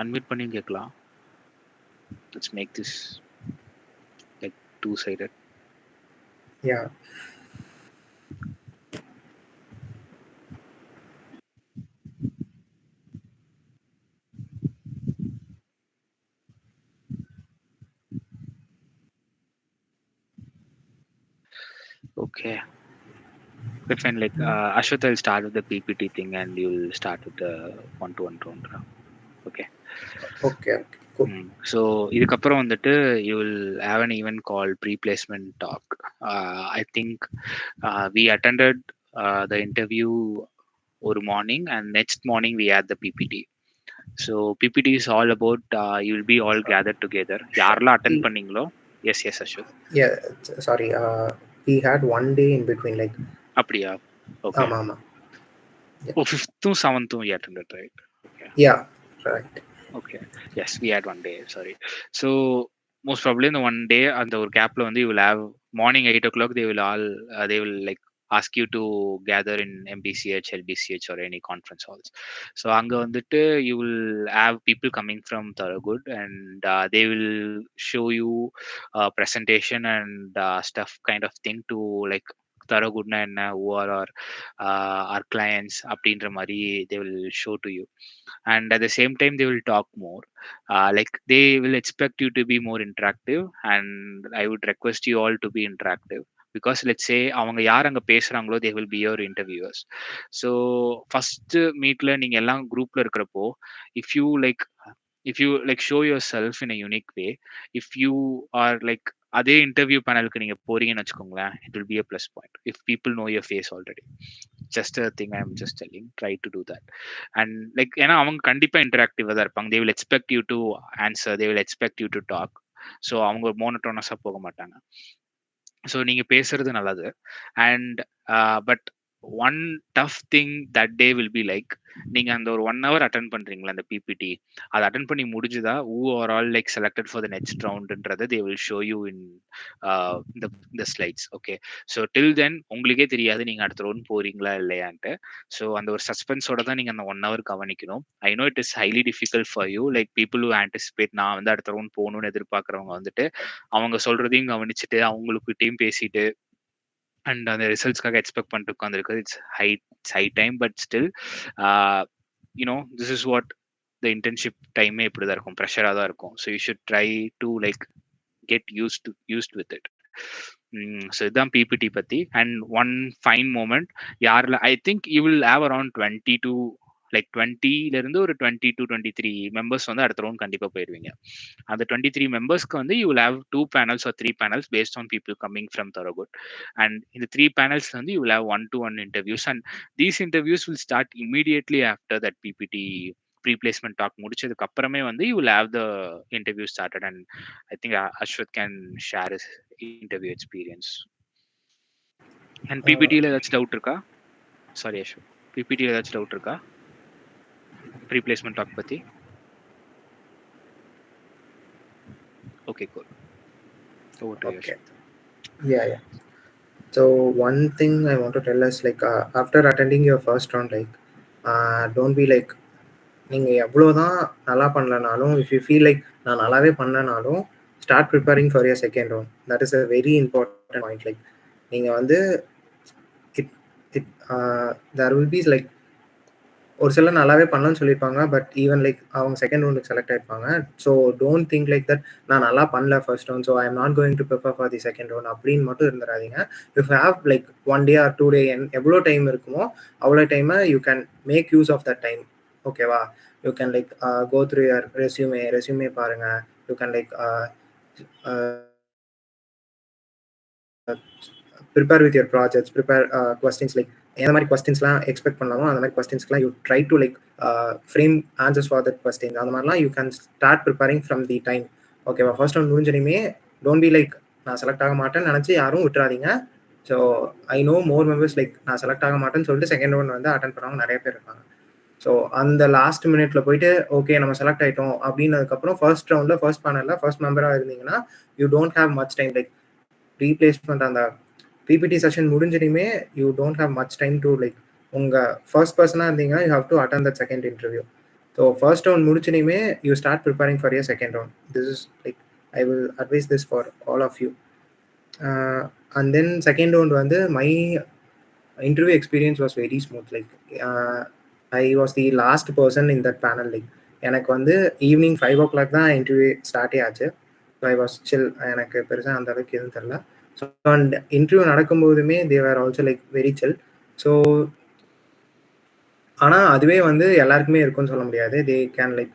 Unmute பண்ணி கேட்கலாம். Let's make this like two-sided. Yeah. Okay. Good, fine. Like Ashwath will start with the PPT thing, and you'll start with the one-to-one round. Okay. Cool. So இதுக்கப்புறம் வந்துட்டு you will have an event called pre-placement talk. I think we attended the interview ஒரு morning, and next morning we had the PPT. So PPT is all about you will be all gathered together. யாரெல்லாம் attend பண்ணீங்களோ? Yes, Ashwath. Yeah, sorry. We had one day in between, like. அப்படியா? Okay. ஆமா. Yeah. Oh, 5th and 7th we attended, right? Okay. Yeah, right. Okay. Yes, we had one day. Sorry. So most probably in the one day and the gap la you will have morning 8 o'clock. They will like ask you to gather in MBCH, LBCH, or any conference halls. So anga vandittu you will have people coming from THOROGOOD, and they will show you presentation and stuff kind of thing to like thoroughgoodனா என்ன, who are our clients அப்படின்ற மாதிரி they will show to you. And at the same time they will talk more, like they will expect you to be more interactive, and I would request you all to be interactive, because let's say அவங்க யார் அங்க பேசுறாங்களோ they will be your interviewers. So first meetல நீங்க எல்லாம் குரூப்ல இருக்கிறப்போ, if you like show yourself in a unique way, if you are like அதே interview பேனலுக்கு நீங்க போறீங்கன்னு வச்சுக்கோங்களேன், it will be a plus point if people know your face already. Just a thing I am just telling, try to do that. And like ஏன்னா அவங்க கண்டிப்பா இன்டராக்டிவா தான் இருப்பாங்க, they will expect you to answer, they will expect you to talk. So அவங்க மோனோட்டோனஸா போக மாட்டாங்க. So நீங்க பேசுறது நல்லது. And but one tough thing that day will be like, நீங்க அந்த ஒரு 1 hour அட்டன் பண்றீங்களா அந்த பிபிடி, அதை அட்டன் பண்ணி முடிஞ்சுதா who are all like selected for the next roundன்றதை they will show you in the slides. Okay, so till then உங்களுக்கே தெரியாது நீங்க அடுத்த ரவுண்ட் போறீங்களா இல்லையான்ட்டு. ஸோ அந்த ஒரு சஸ்பென்ஸோட தான் நீங்க அந்த 1 hour கவனிக்கணும். I know it is highly difficult for you, like people who anticipate நான் வந்து அடுத்த ரவுண்ட் போகணும்னு எதிர்பார்க்குறவங்க வந்துட்டு அவங்க சொல்றதையும் கவனிச்சுட்டு அவங்களுக்கிட்டையும் பேசிட்டு அண்ட் அந்த ரிசல்ட்ஸ்க்காக எக்ஸ்பெக்ட் பண்ணிட்டு உட்காந்துருக்கு. It's high time, but still you know this is what the internship டைமே இப்படிதான் இருக்கும், ப்ரெஷராக தான் இருக்கும். So you should try to like get used with it. So இதுதான் பிபிடி பத்தி. அண்ட் ஒன் ஃபைன் மூமெண்ட், யாரில் I think you will have around 20 to like 20ல இருந்து ஒரு 20 to 23 மெம்பர்ஸ் வந்து அடுத்த ரவுண்ட் கண்டிப்பா போயிருவீங்க. அந்த 23 மெம்பர்ஸ்க்கு வந்து you will have 2 panels or 3 panels based on people coming from Thorogood. And இந்த 3 panels வந்து you will have 1-to-1 interviews, and these interviews will start immediately after that PPT pre-placement talk முடிச்சதுக்கு அப்புறமே வந்து you will have the interview started. And I think Ashwath can share his interview experience. And PPTல ஏதாச்சும் doubt இருக்கா? Sorry Ashwath, PPTல ஏதாச்சும் doubt இருக்கா pre-placement talk பத்தி? Okay, cool. Over to you. Okay. Yeah. So one thing I want to tell us, like after attending your first round, like don't be like நீங்க எவ்வளோதான் நல்லா பண்ணலனாலும், if you feel like நான் நல்லாவே பண்ணனாலும், start preparing for your second round. That is a very important point. Like நீங்க வந்து there will be like ஒரு சில நல்லாவே பண்ணலன்னு சொல்லியிருப்பாங்க, பட் ஈவன் லைக் அவங்க செகண்ட் ரவுண்டுக்கு செலக்ட் ஆயிருப்பாங்க. So don't think like that நான் நல்லா பண்ணல first round, so I am not going to prepare for the second round அப்படின்னு மட்டும் இருந்துடாதீங்க. If have like 1 day or 2 day எவ்வளோ டைம் இருக்குமோ அவ்வளோ டைமை you can make use of that time. ஓகேவா? You can like go through your resume பாருங்க. You can like prepare with your projects, prepare questions, like எந்த மாதிரி கொஸ்டின்ஸ்லாம் expect பண்ணலாமோ அந்த மாதிரி கொஸ்டின்ஸ்லாம் you try to like frame answers for that question. அந்த மாதிரிலாம் you can start preparing from the time. ஓகேவா? ஃபர்ஸ்ட் ரவுண்ட் முடிஞ்சதுமே டோன்ட் பி லைக் நான் செலக்ட் ஆக மாட்டேன்னு நினச்சி யாரும் விட்டுறாதீங்க. So I know more members like நான் செலக்ட் ஆக மாட்டேன்னு சொல்லிட்டு செகண்ட் ரவுண்ட் வந்து அட்டன் பண்ணவங்க நிறைய பேர் இருக்காங்க. ஸோ அந்த லாஸ்ட் மினிட்ல போயிட்டு ஓகே நம்ம செலக்ட் ஆகிட்டோம் அப்படின்னதுக்கப்புறம் ஃபர்ஸ்ட் ரவுண்டில் ஃபர்ஸ்ட் பேனலில் ஃபர்ஸ்ட் மெம்பராக இருந்தீங்கன்னா you don't have much time. Like replacement அந்த பிபிடி செஷன் முடிஞ்சதுமே you don't have much time to like உங்கள் ஃபர்ஸ்ட் பர்சனாக இருந்தீங்கன்னா you have to attend that second interview. So first round முடிச்சதுமே you start preparing for your second round. This is like I will advise this for all of you. And then second round வந்து my interview experience was very smooth. Like I was the last person in that panel. Like எனக்கு வந்து evening 5 o'clock தான் interview ஸ்டார்ட்டே ஆச்சு. So I was சில், எனக்கு பெருசாக அந்த அளவுக்கு எதுவும் தெரில. ஸோ அந்த இன்டர்வியூ நடக்கும்போதுமே they are also like very chill. So ஆனால் அதுவே வந்து எல்லாருக்குமே இருக்குன்னு சொல்ல முடியாது. They can like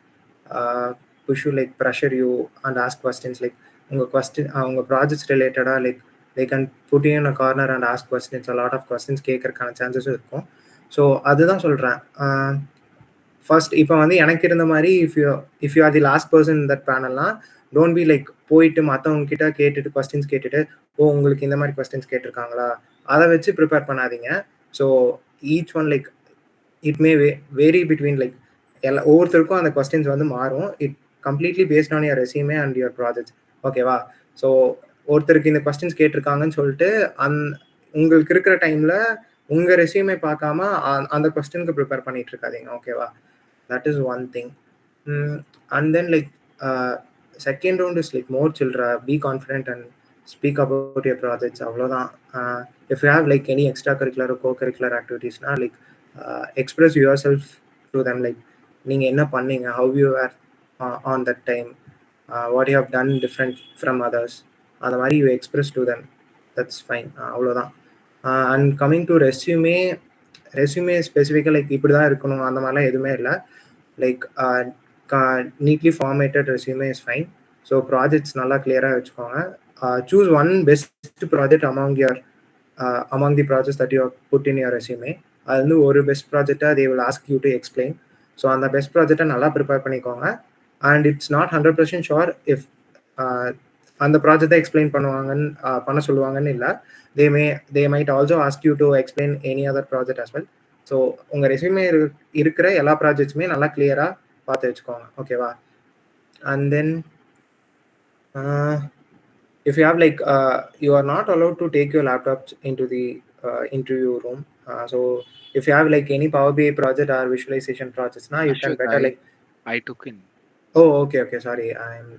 push you, like pressure you and ask questions. Like உங்கள் கொஸ்டின் உங்கள் ப்ராஜெக்ட்ஸ் ரிலேட்டடாக like they can put you in a corner and ask questions. Lot of questions கேட்கறதுக்கான சான்சஸும் இருக்கும். ஸோ அதுதான் சொல்கிறேன். ஃபர்ஸ்ட் இப்போ வந்து எனக்கு இருந்த மாதிரி if you are the last person in that பேனல்னால் டோன்ட் பி லைக் போயிட்டு மற்றவங்க கிட்ட கேட்டுட்டு கொஸ்டின்ஸ் கேட்டுட்டு உங்களுக்கு இந்த மாதிரி கொஸ்டின்ஸ் கேட்டிருக்காங்களா அதை வச்சு ப்ரிப்பேர் பண்ணாதீங்க. So each one like it may vary between like ஒவ்வொருத்தருக்கும் அந்த கொஸ்டின்ஸ் வந்து மாறும். It completely based on your resume and your projects. ஓகேவா? ஸோ ஒருத்தருக்கு இந்த கொஸ்டின்ஸ் கேட்டிருக்காங்கன்னு சொல்லிட்டு உங்களுக்கு இருக்கிற டைமில் உங்கள் ரெஸ்யூமே பார்க்காம அந்த கொஸ்டினுக்கு ப்ரிப்பேர் பண்ணிட்டு இருக்காதீங்க. ஓகேவா? That is one thing. And then like second round is like more childra, be confident and speak about your projects. அவ்வளோதான். If you have like any extracurricular or co-curricular activities, like express yourself to them, like நீங்கள் என்ன பண்ணீங்க, how you were on that time, what you have done different from others, அந்த மாதிரி you express to them. That's fine. அவ்வளோதான். And coming to resume ஸ்பெசிஃபிக்காக like இப்படி தான் இருக்கணும் அந்த மாதிரிலாம் எதுவுமே இல்லை. Like neatly formatted resume is fine. So projects நல்லா கிளியராக வச்சுக்கோங்க. Choose one best project among the projects that you have put in your resume. அது வந்து ஒரு பெஸ்ட் ப்ராஜெக்டை they will ask you to explain. So அந்த பெஸ்ட் ப்ராஜெக்டை நல்லா ப்ரிப்பேர் பண்ணிக்கோங்க. And it's not 100% sure if அந்த ப்ராஜெக்டை எக்ஸ்பிளைன் பண்ண சொல்லுவாங்கன்னு இல்லை. they might also ask you to explain any other project as well. So உங்கள் ரெஸ்யூமே இருக்கிற எல்லா ப்ராஜெக்ட்ஸுமே நல்லா கிளியராக பார்த்து வச்சுக்கோங்க. ஓகேவா? And then if you have like you are not allowed to take your laptops into the interview room. So if you have like any Power BI project or visualization projects, now you can better like I took in. Oh, okay, sorry, I'm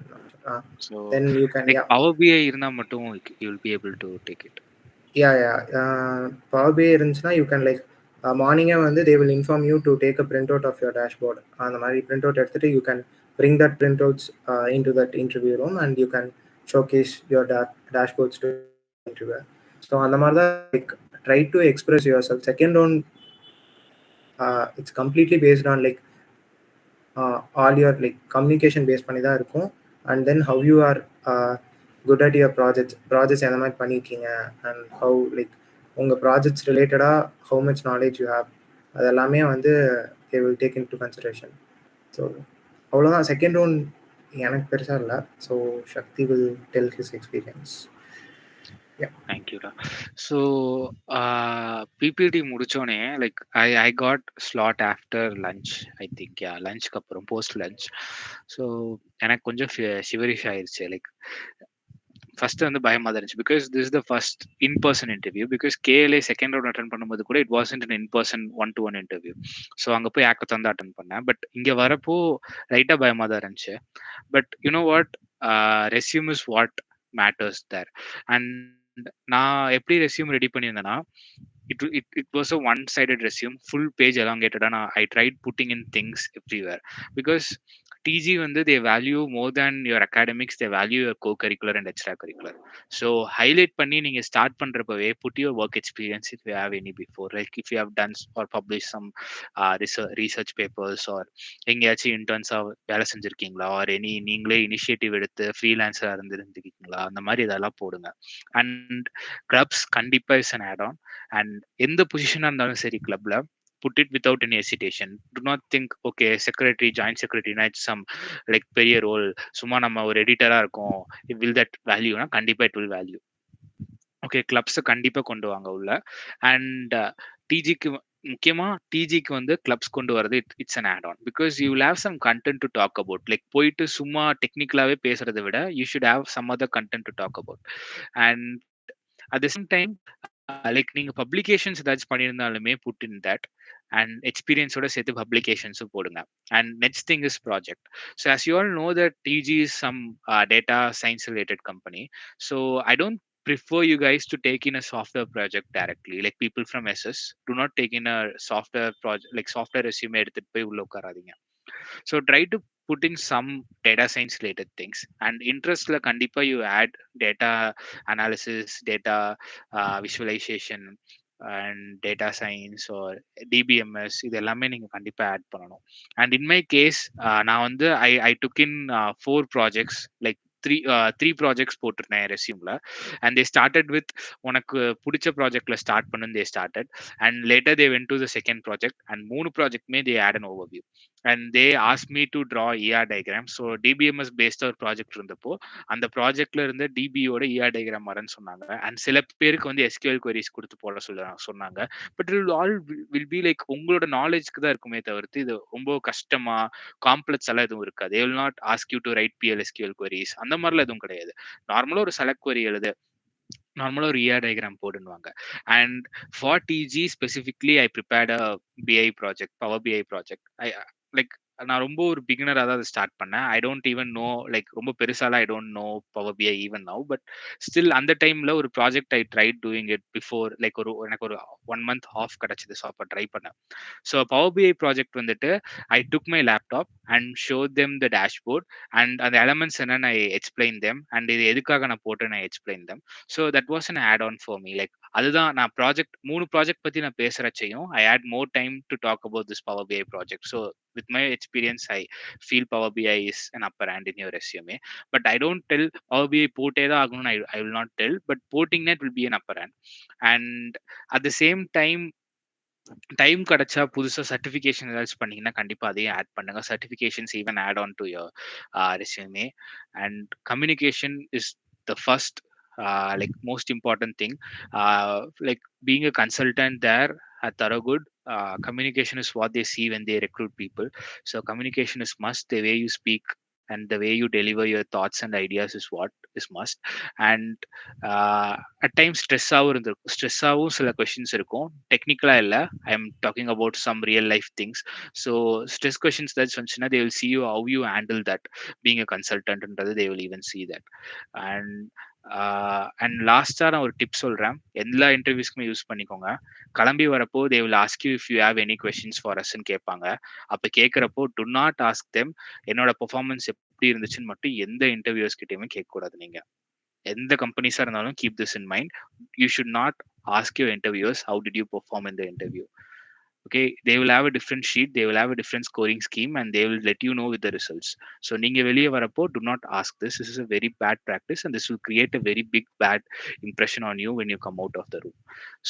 so then you can like Power BI irundha mattum you will be able to take it. Power BI irundhuchna you can like morning வந்து they will inform you to take a printout of your dashboard. அந்த மாதிரி printout எடுத்துட்டு you can bring that printouts into that interview room and you can showcase your dashboards to interviewer. So அந்த மாதிரி தான் like try to express yourself. Second round it's completely based on like all your like communication based பண்ணி தான் இருக்கும். And then how you are good at your projects எந்த மாதிரி பண்ணியிருக்கீங்க and how like உங்கள் ப்ராஜெக்ட்ஸ் ரிலேட்டடாக how much knowledge you have, அது எல்லாமே வந்து they will take into consideration. So அவ்வளோதான். செகண்ட் ரவுண்ட் எனக்கு பெருசாக இல்லை. So Shakthi will tell his experience. Thank you. So PPT முடிச்சோனே like I got slot after lunch, I think. லஞ்சுக்கு அப்புறம் post lunch. So எனக்கு கொஞ்சம் ஷிவரிஷ் ஆயிடுச்சு. லைக் ஃபர்ஸ்ட் வந்து பயமா தான் இருந்துச்சு because this the first in person interview. Because KLA second round attend பண்ணும்போது கூட it wasn't in person 1-to-1 interview. So அங்கே போய் ஆக்கத்தை வந்து அட்டன் பண்ணேன். பட் இங்கே வரப்போ லைட்டாக பயமா தான் இருந்துச்சு. But you know what, resume is what matters there. And நான் எப்படி ரெஸ்யூம் ரெடி பண்ணியிருந்தேன்னா it was a one-sided resume, full page elongated, and I tried putting in things everywhere because TG வந்து they value more than your academics, they value your co-curricular and extracurricular. So highlight பண்ணி நீங்க start பண்றப்பவே put your work experience if you have any before, like if you have done or published some research papers or எங்கேயாச்சும் இன்டர்ன்ஸா வேலை செஞ்சிருக்கீங்களா or any நீங்களே initiative எடுத்து ஃப்ரீலான்ஸா இருந்திருக்கீங்களா, அந்த மாதிரி இதெல்லாம் போடுங்க. அண்ட் கிளப்ஸ் கண்டிப்பா இஸ் an add-on. அண்ட் எந்த பொசிஷனா இருந்தாலும் சரி கிளப்ல put it without any hesitation. Do not think okay secretary, joint secretary na it's some like பெரிய ரோல், சும்மா நம்ம ஒரு எடிட்டரா இருக்கோம், will that value na கண்டிப்பா it will value. Okay, clubs கண்டிப்பா கொண்டு வாங்க உள்ள. அண்ட் டிஜிக்கு முக்கியமா டிஜிக்கு வந்து கிளப்ஸ் கொண்டு வரது it's an add on because you will have some content to talk about. Like போயிட்டு சும்மா டெக்னிக்கலாவே பேசுறதை விட you should have some other content to talk about. And at the same time like நீங்க பப்ளிகேஷன்ஸ் ஏதாச்சும் பண்ணியிருந்தாலுமே புட் இன் தட். அண்ட் எக்ஸ்பீரியன்ஸோட சேர்த்து பப்ளிகேஷன்ஸும் போடுங்க. And next thing is project. So as you all know that TG is some data science related company. So I don't prefer you guys to take in a software project directly. Like people from SS do not take in a software project, like software resume எடுத்துட்டு போய் உள்ள உட்காராதீங்க. So try to put in some data science related things. And interest la kandipa you add data analysis, data visualization and data science or DBMS, இது எல்லாமே நீங்க கண்டிப்பா add பண்ணணும். And in my case நான் வந்து I took in 4 projects, like three projects போட்டிருந்தேன் ரெஸ்யூம்ல. And they started with உனக்கு பிடிச்ச ப்ராஜெக்ட்ல ஸ்டார்ட் பண்ணுன்னு they started. And later they went to the second project. And 3 ப்ராஜெக்ட்மே they add an overview. And they ask me to draw ER diagram. So DBMS based ஒரு project இருந்தப்போ அந்த ப்ராஜெக்ட்ல இருந்து டிபியோட ER டயக்ராம் வரேன்னு சொன்னாங்க. அண்ட் சில பேருக்கு வந்து SQL queries கொடுத்து போட சொன்னாங்க. But it all will be like உங்களோட நாலேஜ்க்கு தான் இருக்குமே தவிர்த்து இது ரொம்ப கஷ்டமா காம்ப்ளெக்ஸ் எல்லாம் எதுவும் இருக்காது. they will not ask you to write PL/SQL queries, அந்த மாதிரிலாம் எதுவும் கிடையாது. நார்மலா ஒரு செலக்ட் query எழுது, நார்மலா ஒரு ER டயக்ராம் போடுவாங்க. And for TG specifically I prepared a BI project, power BI project. Like நான் ரொம்ப ஒரு பிகினரா தான் அதை ஸ்டார்ட் பண்ணேன். I don't even know like ரொம்ப பெருசாலாம் I don't know power BI even now. But still அந்த டைம்ல ஒரு project I tried doing it before like எனக்கு ஒரு 1 மந்த் ஆஃப் கிடைச்சது. ஸோ அப்போ ட்ரை பண்ணேன். ஸோ பவர் பிஐ ப்ராஜெக்ட் வந்துட்டு I took my laptop and show them the dashboard and அந்த எலமெண்ட்ஸ் என்னன்னு ஐ எக்ஸ்பிளைன் தெம் அண்ட் இது எதுக்காக நான் போட்டேன்னு I explain them. So that was an add on for me. Like அதுதான் நான் project 3 project பத்தி நான் பேசுறச்சையும் I had more time to talk about this power BI project. So with my experience, I feel Power BI is an upper hand in your resume. But I don't tell Power BI poteda agun. I will not tell. But porting net will be an upper hand. And at the same time கிடைச்சா புதுசா certification ஏதாச்சும் பண்ணீங்கன்னா கண்டிப்பா அதையும் add பண்ணுங்க. Certifications even add on to your resume. And communication is the first like most important thing. Like being a consultant there at THOROGOOD, communication is what they see when they recruit people. So communication is must. The way you speak and the way you deliver your thoughts and ideas is what is must. And at times stress-ஆவும் சில questions இருக்கும். Technical-ஆ இல்ல. I am talking about some real life things. So stress questions that's வந்துச்சுன்னா they will see you how you handle that being a consultant ன்றது they will even see that. And லாஸ்டா நான் ஒரு tip சொல்றேன். எல்லா இன்டர்வியூஸ்க்குமே use பண்ணிக்கோங்க. கிளம்பி வரப்போ they will ask you if you have any questions for us ன்னு கேட்பாங்க. அப்ப கேட்கறப்போ do not ask them என்னோட பெர்ஃபார்மன்ஸ் எப்படி இருந்துச்சுன்னு மட்டும் எந்த இன்டர்வியூஸ் கிட்டயுமே கேட்க கூடாது. நீங்க எந்த கம்பெனிஸா இருந்தாலும் keep this in mind. You should not ask your interviewers how did you perform in the interview. Okay, they will have a different sheet, they will have a different scoring scheme, and they will let you know with the results. So நீங்க வெளியே வரப்போ do not ask this. This is a very bad practice and this will create a very big bad impression on you when you come out of the room.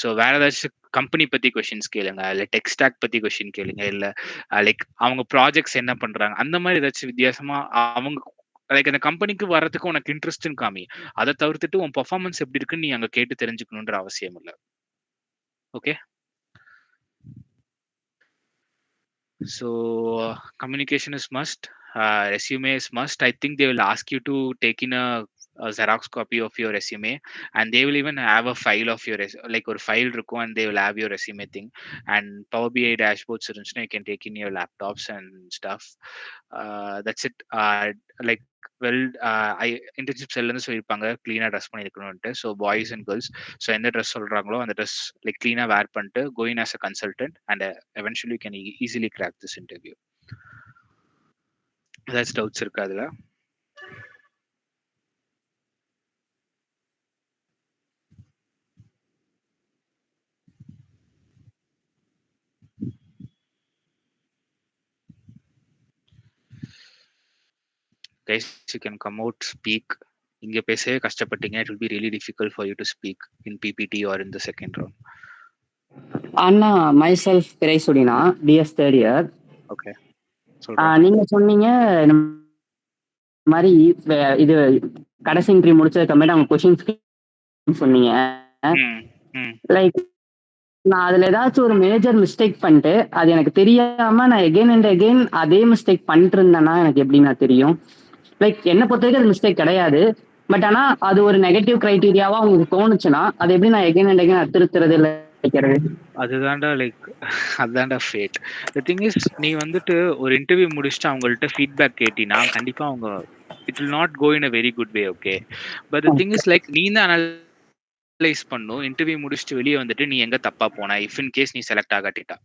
So வேற ஏதாச்சும் company பத்தி questions கேளுங்க, இல்ல tech stock பத்தி question கேளுங்க, இல்ல like அவங்க projects என்ன பண்றாங்க, அந்த மாதிரி ஏதாச்சும் வித்தியாசமா அவங்க லைக் அந்த கம்பெனிக்கு வர்றதுக்கு உனக்கு இன்ட்ரெஸ்ட்னு காமி. அதை தவிர்த்துட்டு உன் பெர்ஃபார்மன்ஸ் எப்படி இருக்குன்னு நீ அங்க கேட்டு தெரிஞ்சுக்கணுன்ற அவசியம் இல்லை. Okay, so communication is must, resume is must. I think they will ask you to take in a Xerox copy of your resume and they will even have a file of your like or file இருக்கும் and they will have your resume thing and Power BI dashboards இருந்துச்சுன்னா you can take in your laptops and stuff. That's it. Like well, internships இருந்து சொல்லியிருப்பாங்க clean-ஆ dress பண்ணிருக்கணும்ட்டு. So boys and girls so எந்த dress சொல்றாங்களோ அந்த dress like clean-ஆ வேர் பண்ணிட்டு go in as a consultant and eventually you can easily crack this interview. ஏதாச்சும் doubts இருக்கா அதுல? Guys, you can come out, speak. இங்க பேசவே கஷ்டப்பட்டீங்க. It will be really difficult for you to speak in PPT or in the second round. Anna, myself 𝗫𝗁𝐻, DS third year. Okay. நீங்க சொன்னீங்க இந்த மாதிரி இது கடைசி இன்டர்வியூ முடிச்சதுக்கு அப்புறம் அவங்க கொஸ்டின்ஸ் சொன்னீங்க. லைக் நான் அதுல ஏதாச்சும் ஒரு மேஜர் மிஸ்டேக் பண்ணிட்டு அது எனக்கு தெரியாம நான் எகெயின் அண்ட் எகெயின் அதே மிஸ்டேக் பண்ணிட்டு இருந்தேன்னா எனக்கு எப்படின்னா தெரியும்? லைக் என்ன பொறுத்த வரைக்கும் அது மிஸ்டேக் கிடையாது. பட் ஆனா அது ஒரு நெகட்டிவ் கிரைட்டீரியாவா உங்களுக்கு தோணுச்சுன்னா அது எப்படி நான் எகெயின் அண்ட் எகெயின் திருத்துறது இல்லை வைக்கிறது? அதுதான்டா லைக் அதுதான்டா ஃபேட். தி திங் இஸ் நீ வந்துட்டு ஒரு இன்டர்வியூ முடிச்சுட்டு அவங்கள்ட்ட ஃபீட்பேக் கேட்டினா கண்டிப்பா அவங்க it will not go in a very good way. Okay, but the thing is like நீ தான் அனலைஸ் பண்ணும். இன்டர்வியூ முடிச்சுட்டு வெளியே வந்துட்டு நீ எங்க தப்பா போன இஃப் இன் கேஸ் நீ செலக்ட் ஆகாட்டிட்டா.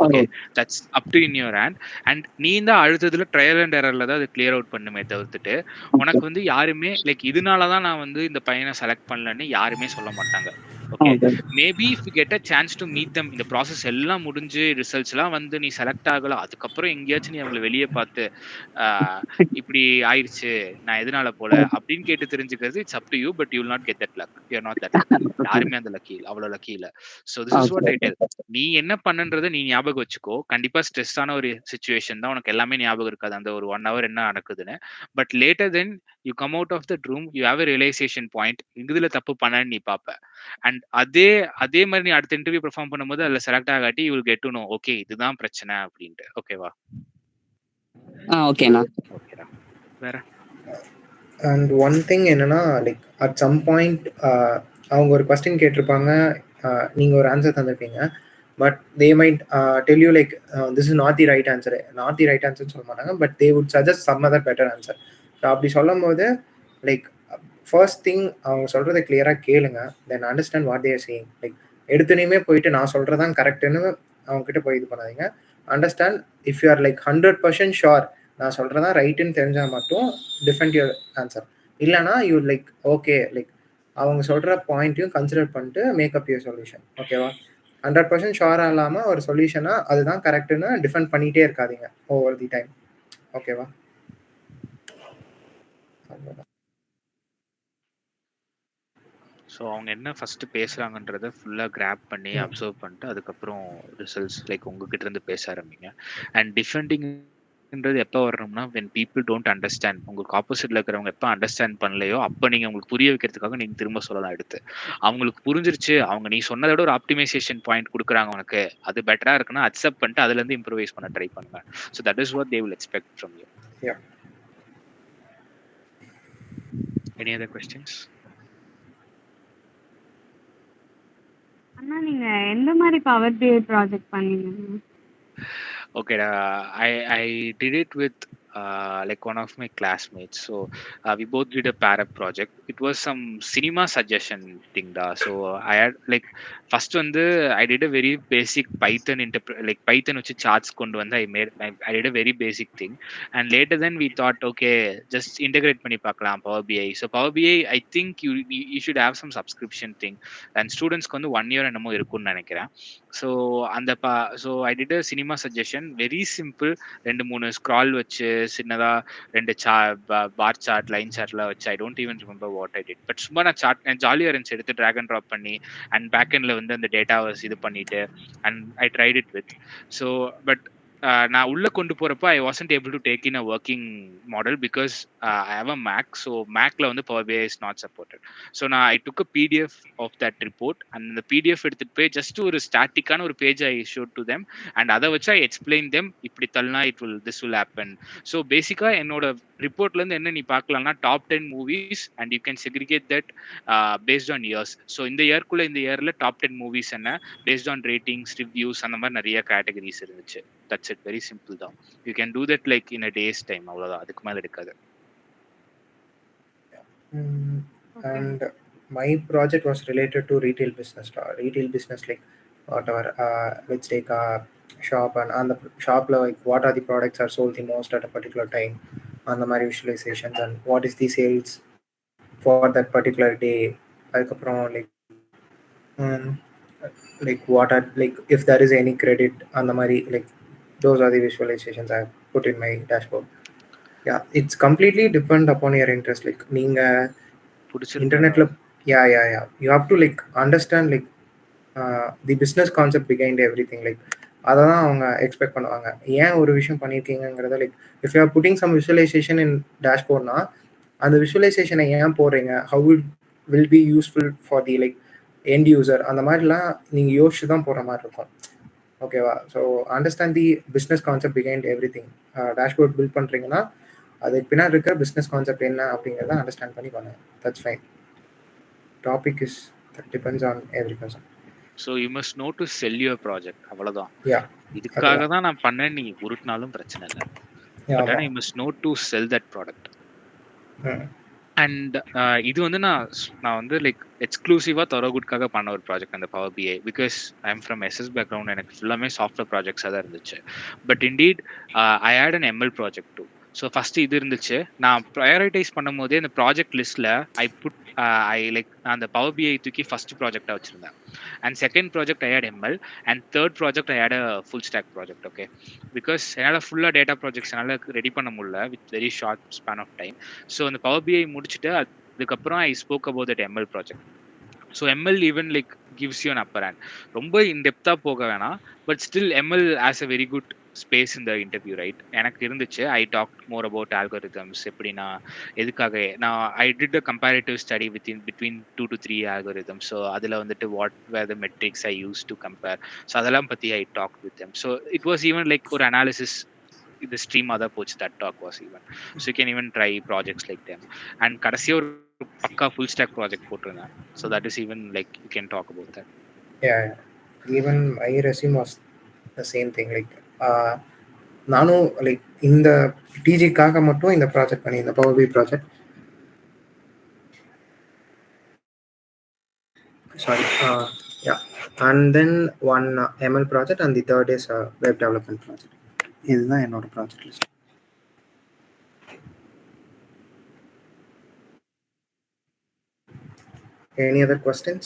Okay, that's up to in your hand. And நீ தான் அழுத்ததுல ட்ரையல் அண்ட் எரர்ல தான் அது கிளியர் அவுட் பண்ணுமே தவிர்த்துட்டு உனக்கு வந்து யாருமே லைக் இதனாலதான் நான் வந்து இந்த பையனை செலக்ட் பண்ணலன்னு யாருமே சொல்ல மாட்டாங்க. Okay, maybe if you get a chance to meet தம், இந்த ப்ராசஸ் எல்லாம் முடிஞ்சு ரிசல்ட்ஸ் எல்லாம் வந்து நீ செலக்ட் ஆகல, அதுக்கப்புறம் எங்கேயாச்சும் நீ அவங்களை வெளியே பார்த்து இப்படி ஆயிடுச்சு நான் எதனால போல அப்படின்னு கேட்டு தெரிஞ்சுக்கிறது it's up to you. But you will not get that luck. You are not that lucky. யாருமே அந்த லக்கி இல்லை, அவ்வளவு லக்கி இல்லை. So this is what I tell. நீ என்ன பண்ணுன்றதை நீ ஞாபகம் வச்சுக்கோ. கண்டிப்பா ஸ்ட்ரெஸ்ஸான ஒரு சிச்சுவேஷன் தான், உனக்கு எல்லாமே ஞாபகம் இருக்காது அந்த ஒரு 1 hour என்ன நடக்குதுன்னு. But later then you come out of that room, you have a realisation point, இதுல தப்பு பண்ணன்னு நீ பார்ப்ப. அண்ட் அதே மாதிரி நீ அடுத்த இன்டர்வியூ பெர்ஃபார்ம் பண்ணும்போது அதுல செலக்ட் ஆகாட்டி you will get to know okay இதுதான் பிரச்சனை அப்படின்ட்டு. ஓகேவா? ஓகேண்ணா. ஓகேடா. வேற அண்ட் ஒன் திங் என்னன்னா லைக் அட் சம் பாயிண்ட் அவங்க ஒரு கொஸ்டின் கேட்டிருப்பாங்க, நீங்கள் ஒரு ஆன்சர் தந்திருப்பீங்க. but they might tell you like this is not the right answer, சொல்ல மாட்டாங்க, but they would suggest some other better answer. So அப்படி சொல்லும் போது லைக் ஃபர்ஸ்ட் திங் அவங்க சொல்றதை கிளியரா கேளுங்க, then understand what they're saying. Like எடுத்துனையுமே போயிட்டு நான் சொல்றதான் கரெக்டுன்னு அவங்க கிட்ட போய் இது பண்ணாதீங்க. Understand, if you are like 100% sure நான் சொல்றதான் ரைட்டுன்னு தெரிஞ்சா மட்டும் டிஃபெண்ட் யுவர் ஆன்சர். இல்லைனா யூ லைக் ஓகே லைக் அவங்க சொல்ற பாயிண்ட்டையும் கன்சிடர் பண்ணிட்டு மேக்கப் யுவர் சொல்யூஷன். ஓகேவா? 100% ஷுவரா இல்லாம ஒரு சொல்யூஷனா அதுதான் கரெக்ட்னு டிஃபெண்ட் பண்ணிட்டே இருக்காதீங்க ஓவர் தி டைம். ஓகேவா? ஸோ அவங்க என்ன ஃபர்ஸ்ட் பேசுறாங்கன்றத ஃபுல்லாக கிராப் பண்ணி அப்சர்வ் பண்ணிட்டு அதுக்கப்புறம் ரிசல்ட்ஸ் லைக் உங்ககிட்ட இருந்து பேச ஆரம்பிங்க. அண்ட் டிஃபெண்டிங்ன்றது எப்போ வரணும்னா when people don't understand, உங்களுக்கு ஆப்போசிட்ல இருக்கிறவங்க எப்போ அண்டர்ஸ்டாண்ட் பண்ணலையோ அப்போ நீங்கள் உங்களுக்கு புரிய வைக்கிறதுக்காக நீங்கள் திரும்ப சொல்லலாம் எடுத்து. அவங்களுக்கு புரிஞ்சிருச்சு, அவங்க நீ சொன்னதை விட ஒரு ஆப்டிமைசேஷன் பாயிண்ட் கொடுக்குறாங்க உனக்கு, அது பெட்டராக இருக்குன்னா அக்செப்ட் பண்ணிட்டு அதுலேருந்து இம்ப்ரூவைஸ் பண்ண ட்ரை பண்ணுங்க. So that is what they will expect from you. Any other questions? அண்ணா நீங்க எந்த மாதிரி பவர் பிஐ ப்ராஜெக்ட் பண்ணீங்க? Okay, I did it with like one of my classmates. So we both did a pair-up project. It was some cinema suggestion thing da. So I had like first one I did a very basic Python like Python which charts kondu vanda I did a very basic thing, and later then we thought okay just integrate panni paakalam Power BI. So Power BI I think you should have some subscription thing, and students ku 1 year enamo irukku nenikiren. So and so I did a cinema suggestion, very simple, 2-3 scroll வச்சு சின்னதா 2 bar chart line சார்ட்லாம் வச்சு I don't even remember what I did. But சும்மா நான் chart ஜாலியாக இருந்துச்சு, எடுத்து drag and drop பண்ணி அண்ட் பேக் எண்டில் வந்து அந்த டேட்டாவை இது பண்ணிட்டு and I tried it with. So but நான் உள்ள கொண்டு போறப்ப I wasn't able to take in a working model because I have a Mac. So மேக்ல வந்து power BI is not supported. So நான் I took a PDF of that report, and அந்த PDF எடுத்துட்டு போய் ஜஸ்ட் ஒரு ஸ்டாட்டிக்கான ஒரு page I showed to them, and அதை வச்சு ஐ எக்ஸ்பிளைன் தெம் இப்படி தள்ளனா this will happen. So basically என்னோட ரிப்போர்ட்ல இருந்து என்ன நீ பார்க்கலாம்னா top 10 movies and you can segregate that based on years. So இந்த இயர்க்குள்ள இந்த இயர்ல டாப் 10 மூவிஸ் என்ன பேஸ்ட் ஆன் ரேட்டிங்ஸ் ரிவ்யூஸ் அந்த மாதிரி நிறைய கேட்டகரிஸ் இருந்துச்சு. தட்ஸ் இட், வெரி சிம்பிள் தான். You can do that like in a days time, அவ்வளவுதான், அதுக்கு மேல எடுக்காது. And my project was related to retail business like whatever, let's take a shop, and on the shop like what are the products are sold the most at a particular time, on the mari visualizations, and what is the sales for that particular day. அதுக்கப்புறம் like what are like if there is any credit on the mari, like those are the visualizations I put in my dashboard. Yeah, it's completely depend upon your interest. Like நீங்க இன்டர்நெட்ல you have to like understand like the business concept behind everything. like அதான் அவங்க expect பண்ணுவாங்க. ஏன் ஒரு விஷயம் பண்ணியிருக்கீங்கிறத like if you are putting some visualization in டேஷ்போர்ட்னா அந்த விசுவலைசேஷனை ஏன் போடுறீங்க, how will be useful for the like end user, அந்த மாதிரிலாம் நீங்கள் யோசிச்சு தான் போகிற மாதிரி இருக்கும். ஓகேவா? So understand the business concept behind every thing. Dashboard build பண்ணுறீங்கன்னா அதுக்கு பின்னாடி இருக்கிற பிஸ்னஸ் கான்செப்ட் என்ன அப்படிங்கிறத அண்டர்ஸ்டாண்ட் பண்ணி பண்ணுங்க. That's fine. Topic is that depends on every person. So you must know to sell your project, அவ்வளோதான். யா, இதுக்காக தான் நான் பண்ணேன், நீங்கள் உருட்டினாலும் பிரச்சனை இல்லை. பட் ஆனால் you must know to sell that product. And இது வந்து நான் வந்து லைக் எக்ஸ்க்ளூசிவாக தொரோகுட்காக பண்ண ஒரு ப்ராஜெக்ட் அந்த power BI. Because I am from SS background, எனக்கு ஃபுல்லாமே சாஃப்ட்வேர் ப்ராஜெக்ட்ஸாக தான் இருந்துச்சு. But indeed I had an ML project too. So first இது இருந்துச்சு. நான் ப்ரையாரிட்டைஸ் பண்ணும் போதே இந்த ப்ராஜெக்ட் லிஸ்ட்டில் ஐ லைக் நான் அந்த பவர் பிஐ தூக்கி ஃபர்ஸ்ட் ப்ராஜெக்டாக வச்சுருந்தேன். And second project I had ML, and third project I had a full stack project. Okay, because என்னால் ஃபுல்லாக டேட்டா ப்ராஜெக்ட்ஸ் என்னால் ரெடி பண்ண முடியல with very short span of time. So அந்த பவர் பிஐ முடிச்சுட்டு அதுக்கப்புறம் I spoke about that ML project. So ML even like gives you an upper hand. ரொம்ப இன்டெப்த்தாக போக வேணாம், but still ML as a very good space இந்த interview, right? எனக்கு இருந்துச்சு. ஐ டாக் மோர் அபவுட் ஆல்கோரிதம்ஸ், எப்படின்னா எதுக்காக நான் I did a comparative study between 2 to 3 algorithms. So அதில் வந்துட்டு what were the metrics I use to compare. So அதெல்லாம் பற்றி I talk with them. So it was even like ஒரு analysis இது ஸ்ட்ரீமாக தான் போச்சு. That talk was even. So you can even try projects like them. And கடைசியாக ஒரு பக்கா ஃபுல் ஸ்டாக் ப்ராஜெக்ட் போட்டிருந்தேன். So that is even like you can talk about that. even my resume was the same thing. Like நானும் like இந்த டிஜிக்காக மட்டும் இந்த project பண்ணியிருந்தேன், power B project. Sorry, yeah. And then one ML project, and the third is a web development project. இதுதான் என்னோட project list. Any other questions?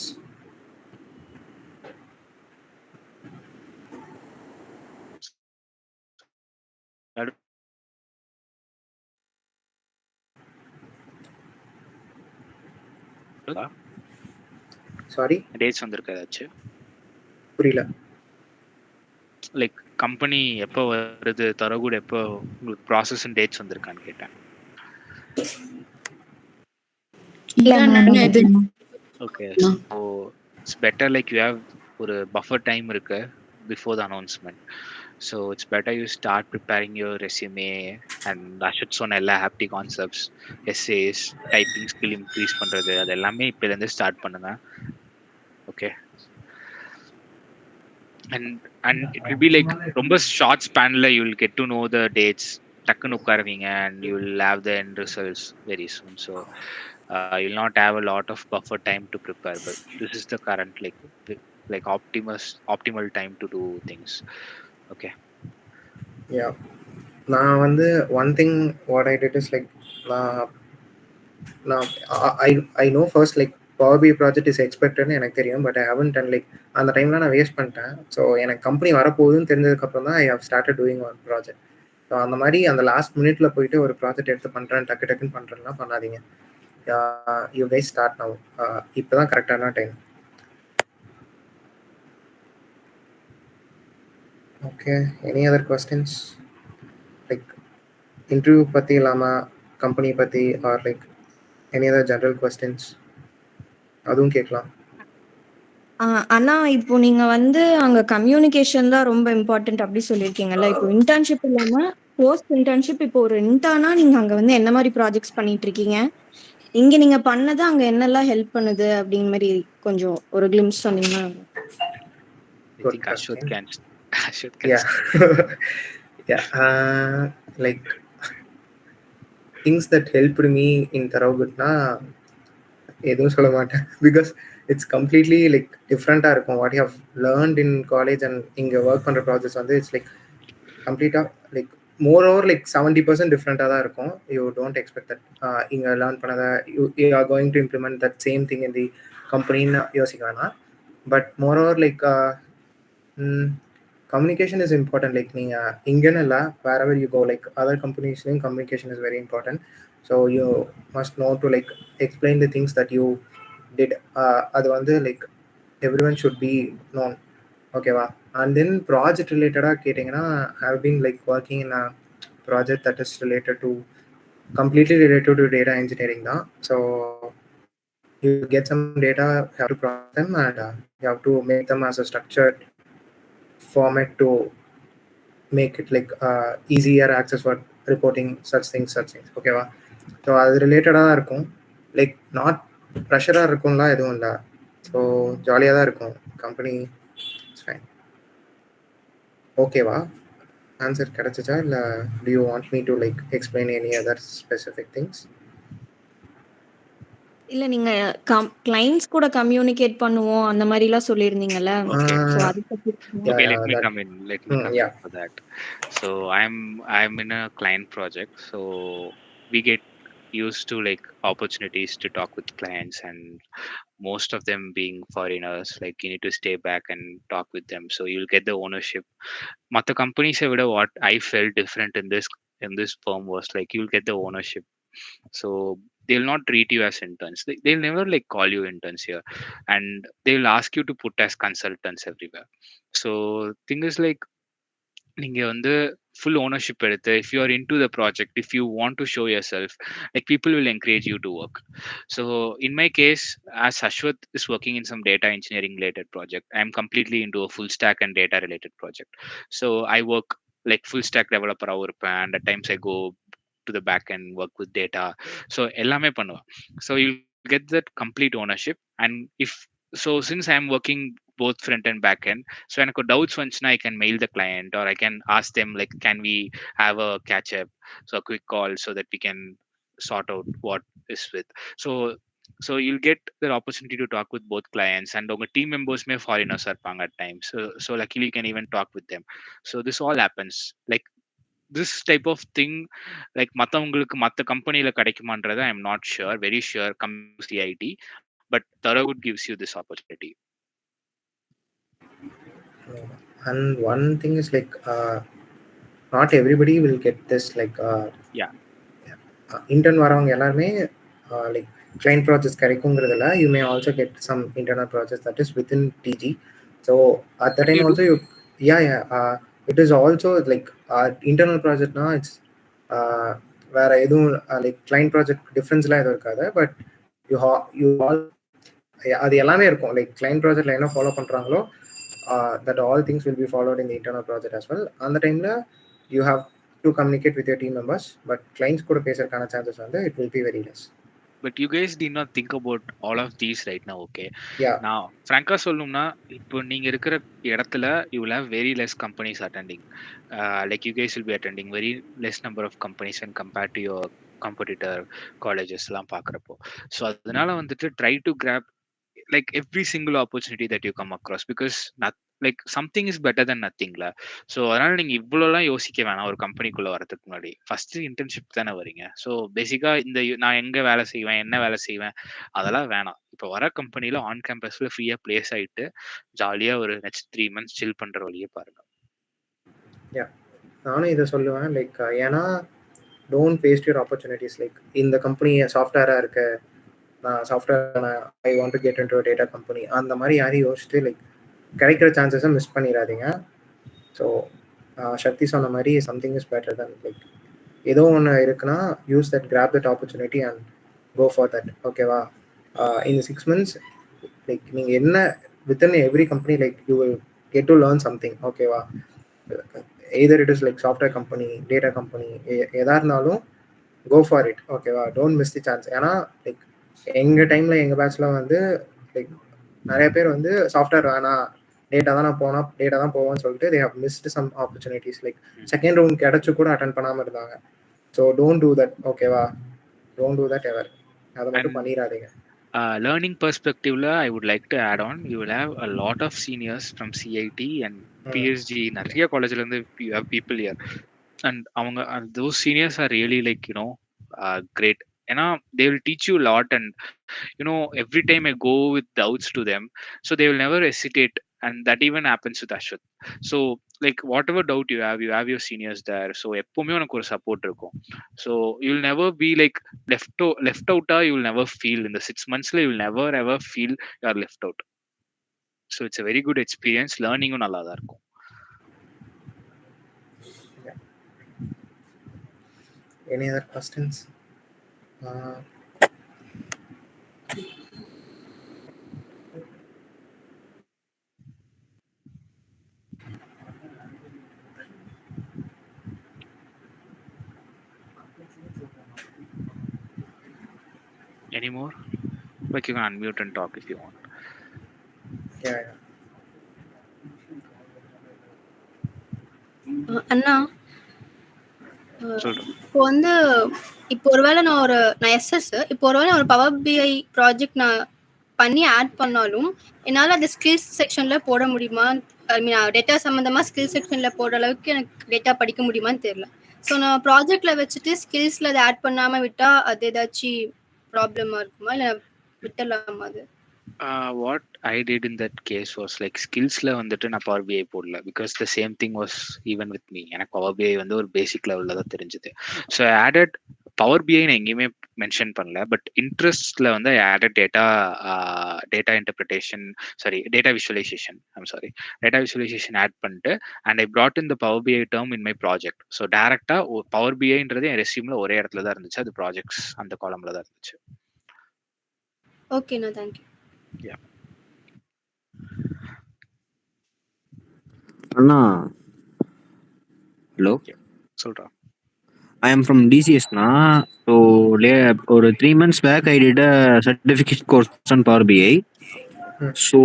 Sorry, dates வந்திருக்கா ஏதாச்சும்? புரியல. லைக் கம்பெனி எப்போ வருது, தரகுட் எப்போ உங்களுக்கு ப்ராசஸ் அண்ட் டேட்ஸ் வந்திருக்கான்னு கேட்டேன். Okay, so it's better like you have ஒரு பஃபர் டைம் இருக்கு before the announcement. So it's better you start preparing your resume and அஷட் சொன்ன எல்லா ஹாப்டி கான்செப்ட்ஸ், எஸ்ஏஸ், டைப்பிங் ஸ்கில் இன்க்ரீஸ் பண்ணுறது, அது எல்லாமே இப்போலேருந்து ஸ்டார்ட் பண்ணுங்க. Okay, and it will be like ரொம்ப ஷார்ட் ஸ்பேன்ல you will get to know the dates, டக்குன்னு உட்காருவீங்க and you will have the end results very soon. So you will not have a lot of buffer time to prepare, but this is the current like optimal time to do things. Okay, Yeah, நான் வந்து one thing what I did is like I know first like power B project is எக்ஸ்பெக்டட்னு எனக்கு தெரியும், but I haven't done like அந்த டைம்லாம் நான் waste பண்ணிட்டேன். So எனக்கு கம்பெனி வரப்போகுதுன்னு தெரிஞ்சதுக்கப்புறம் தான் I have started doing one project. So அந்த மாதிரி அந்த லாஸ்ட் மினிட்ல போயிட்டு ஒரு ப்ராஜெக்ட் எடுத்து பண்ணுறேன், டக்குன்னு பண்ணுறேன்னா பண்ணாதீங்க. You guys start now. இப்போ தான் கரெக்டான time. Okay, any other questions? Like interview பற்றி இல்லாமல் கம்பெனி பற்றி or like any other general questions அதுவும் கேட்கலாம். ஆனா இப்போ நீங்க வந்து அங்க கம்யூனிகேஷன் தான் ரொம்ப இம்பார்ட்டன்ட் அப்படி சொல்லியிருக்கீங்கல்ல. இப்போ இன்டர்ன்ஷிப் இல்லாம போஸ்ட் இன்டர்ன்ஷிப், இப்போ ஒரு இன்டர்னா நீங்க அங்க வந்து என்ன மாதிரி ப்ராஜெக்ட்ஸ் பண்ணிட்டு இருக்கீங்க, இங்க நீங்க பண்ணது அங்க என்னெல்லாம் ஹெல்ப் பண்ணுது அப்படிங்கிற மாதிரி கொஞ்சம் ஒரு கிளிம்ஸ் சொன்னீங்கன்னா. Like things that helped me in THOROGOODனா எதுவும் சொல்ல மாட்டேன், பிகாஸ் இட்ஸ் கம்ப்ளீட்லி லைக் டிஃப்ரெண்ட்டாக இருக்கும். What you have learned in college and இங்கே ஒர்க் பண்ணுற ப்ராஜெக்ட்ஸ் வந்து இட்ஸ் லைக் கம்ப்ளீட்டாக லைக் மோர் ஓவர் லைக் 70% டிஃப்ரெண்ட்டாக தான் இருக்கும். யூ டோன்ட் எக்ஸ்பெக்ட் தட் இங்கே லேர்ன் பண்ணதை you are going to implement that same thing in the கம்பெனின்னு யோசிக்க வேணாம். But moreover like communication is important. Like நீங்கள் இங்கேன்னு இல்லை, wherever you go, like other கம்பெனிஸ்லையும் communication is very important. So you must know to like explain the things that you did. அது வந்து like everyone should be known. ஓகேவா? And then project ரிலேட்டடாக கேட்டிங்கன்னா, how been like working in a project that is related to completely related to data engineering தான். So you get some data, you have to process them, and you have to make them as a structured format to make it like easier access for reporting such things. ஓகேவா? So அது ரிலேட்டடாக தான் இருக்கும். Like not ப்ரெஷராக இருக்கும்லாம் எதுவும் இல்லை. So ஜாலியாக தான் இருக்கும் கம்பெனி. It's fine. ஓகேவா? ஆன்சர் கிடச்சிச்சா, இல்லை do you want me to like explain any other specific things? இல்ல நீங்க கிளைண்ட்ஸ் கூட கம்யூனிகேட் பண்ணுவோம் அந்த மாதிரி எல்லாம் சொல்லிருந்தீங்கல்ல. Okay, let me come in for that. So I'm in a client project, so we get used to like opportunities to talk with clients, and most of them being foreigners, like you need to stay back and talk with them, so you'll get the ownership. Mata companies have what I felt different in this firm was like you'll get the ownership. So they'll not treat you as interns. They'll never like call you interns here, and they'll ask you to put as consultants everywhere. So thing is like நீங்க வந்து full ownership எடுத்து, if you are into the project, if you want to show yourself, like people will encourage you to work. So in my case, as Ashwath is working in some data engineering related project, I am completely into a full stack and data related project. So I work like full stack developer இருப்பேன், and at times I go to the back and work with data. So எல்லாமே பண்ணுவேன். So you get that complete ownership, and if so since I'm working both front and back end, so எனக்கு doubts வந்துச்சுன்னா I can mail the client or I can ask them like can we have a catch up, so a quick call so that we can sort out what is with. So so you'll get the opportunity to talk with both clients, and உங்க team members may foreigners இருப்பாங்க at times, so luckily you can even talk with them. So this all happens like this type of thing, like மத்தவங்களுக்கு மத்த கம்பெனில கிடைக்குமான்றது I'm not sure, very sure coming to CIT, but Thorogood gives you this opportunity. And one thing is like not everybody will get this like Yeah. intern வரவங்க எல்லாருமே like client projects கிடைக்குங்கிறதுல you may also get some internal projects that is within TG. So at that time also you it is also like internal project now it's வேற எதுவும் like client project differenceலாம் எதுவும் இருக்காது, but you all அது எல்லாமே இருக்கும் like client projectல என்ன follow பண்றாங்களோ that all things will be followed in the internal project as well. அந்த டைம்ல you have to communicate with your team members, but clients கூட பேசறதுக்கான chances வந்து it will be very less. But you guys did not think about all of these right now, okay? Yeah. Now frankly சொல்லணும்னா இப்போ நீங்க இருக்கிற இடத்துல you will have very less companies attending, like you guys will be attending very less number of companies when compared to your competitor colleges எல்லாம் பார்க்கறப்போ. So அதனால வந்துட்டு try to grab like every single opportunity that you come across, because like something is better than nothing la. So அதனால நீங்க இவ்வளோலாம் யோசிக்க வேணாம் ஒரு கம்பெனிக்குள்ள வரதுக்கு முன்னாடி. ஃபர்ஸ்ட் இன்டர்ன்ஷிப் தானே வரீங்க, ஸோ பேசிக்கா இந்த நான் எங்க வேலை செய்வேன் என்ன வேலை செய்வேன் அதெல்லாம் வேணாம். இப்போ வர கம்பெனில ஆன் கேம்பஸ்ல ஃப்ரீயா பிளேஸ் ஆயிட்டு ஜாலியா ஒரு நெக்ஸ்ட் 3 months சில் பண்ற வழியே பாருங்க. நானும் இதை சொல்லுவேன் லைக் ஏன்னா don't waste your opportunities. Like இந்த கம்பெனி சாஃப்ட்வேரா இருக்கு, நான் software I want to get into data company அந்த மாதிரி யாரையும் யோசிச்சுட்டு லைக் கிடைக்கிற சான்சஸை மிஸ் பண்ணிடாதீங்க. ஸோ சக்தி சொன்ன மாதிரி something is better then like ஏதோ ஒன்று இருக்குன்னா use that, grab that opportunity and go for that. ஓகேவா? இந்த 6 months லைக் நீங்கள் என்ன within every company like you will get to learn something. ஓகேவா? Either it is like software company, data company, எதாக இருந்தாலும் கோ ஃபார் இட். ஓகேவா? Don't miss the chance. ஏன்னா like எங்கள் டைமில் எங்கள் பேட்சில் வந்து லைக் நிறைய பேர் வந்து சாஃப்ட்வேர் வேணாம் டேட்டா தான் நான் போனால் டேட்டா தான் போவேன்னு சொல்லிட்டு they have missed some opportunities. Like second round கிடைச்சு கூட அட்டன் பண்ணாமல் இருந்தாங்க. So don't do that. ஓகேவா? டோன்ட் டூ தட் எவர். அதை மட்டும் பண்ணிடாதீங்க. Learning perspective la, I would like to add on, you will have a lot of seniors from CIT and PSG நிறைய காலேஜ்ல இருந்து you have people here, and அவங்க those seniors are really like great. They will teach you a lot, and every time I go with doubts to them, so they will never hesitate, and that even happens with Ashwath. So like whatever doubt you have your seniors there, so எப்பவுமே உனக்கு ஒரு support இருக்கும். So you'll never be like left out. You will never feel in the 6 months you will never ever feel you are left out. So it's a very good experience. Learning நல்லா தான் இருக்கும். Any other questions? Any more? Like you can unmute and talk if you want. Yeah. அண்ணா சொல்றேன். இப்போ வந்து ஒருவேளை நான் SS இப்போ ஒருவேளை ஒரு பவர் பிஐ ப்ராஜெக்ட் நான் பண்ணி ஆட் பண்ணாலும் என்னால் அது ஸ்கில்ஸ் செக்ஷனில் போட முடியுமா? ஐ மீன் டேட்டா சம்மந்தமாக ஸ்கில்ஸ் செக்ஷனில் போடுற அளவுக்கு எனக்கு டேட்டா படிக்க முடியுமான்னு தெரியல. ஸோ நான் ப்ராஜெக்டில் வச்சுட்டு ஸ்கில்ஸில் அதை ஆட் பண்ணாமல் விட்டால் அது ஏதாச்சும் ப்ராப்ளமாக இருக்குமா இல்லை விட்டுடலாமா அது? What I did in that case was like skillsல வந்துட்டு நான் பவர் பிஐ போடல, because the same thing was even with me. எனக்கு பவர் பிஐ வந்து ஒரு பேசிக் லெவல்ல தான் தெரிஞ்சது. So I added power BI நான் எங்கேயுமே மென்ஷன் பண்ணல, பட் இன்ட்ரெஸ்ட்ல வந்து I added data interpretation data visualization add பண்ணிட்டு, and I brought in the power BI term in my project. So டேரக்டா பவர் பிஐன்றது என் ரெஸ்யூம்ல ஒரே இடத்துல தான் இருந்துச்சு, அது ப்ராஜெக்ட்ஸ் அந்த காலம்ல தான் இருந்துச்சு. ஓகேண்ணா, thank you. Yeah. Anna. Hello. Solra. I am from DCS na. So or 3 months back I did a certificate course on Power BI. So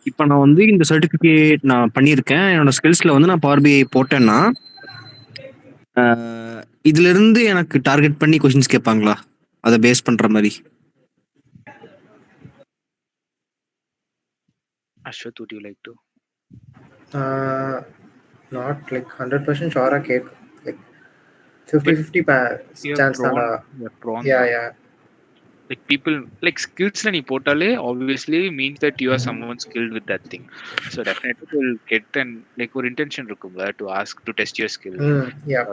இப்போ நான் வந்து இந்த சர்டிஃபிகேட் நான் பண்ணியிருக்கேன். என்னோட ஸ்கில்ஸில் வந்து நான் பவர் பிஐ போட்டேன்னா இதுல இருந்து எனக்கு டார்கெட் பண்ணி கொஸ்டின்ஸ் கேட்பாங்களா, அதை பேஸ் பண்ற மாதிரி? Ashwath, would you like to? Not like 100% sure கேட்க, like 50-50 chance தான். Yeah. Like people, like skills la nee potale obviously means that you are someone skilled with that thing. So definitely you will get an like or intention irukumla to ask to test your skill. Yeah.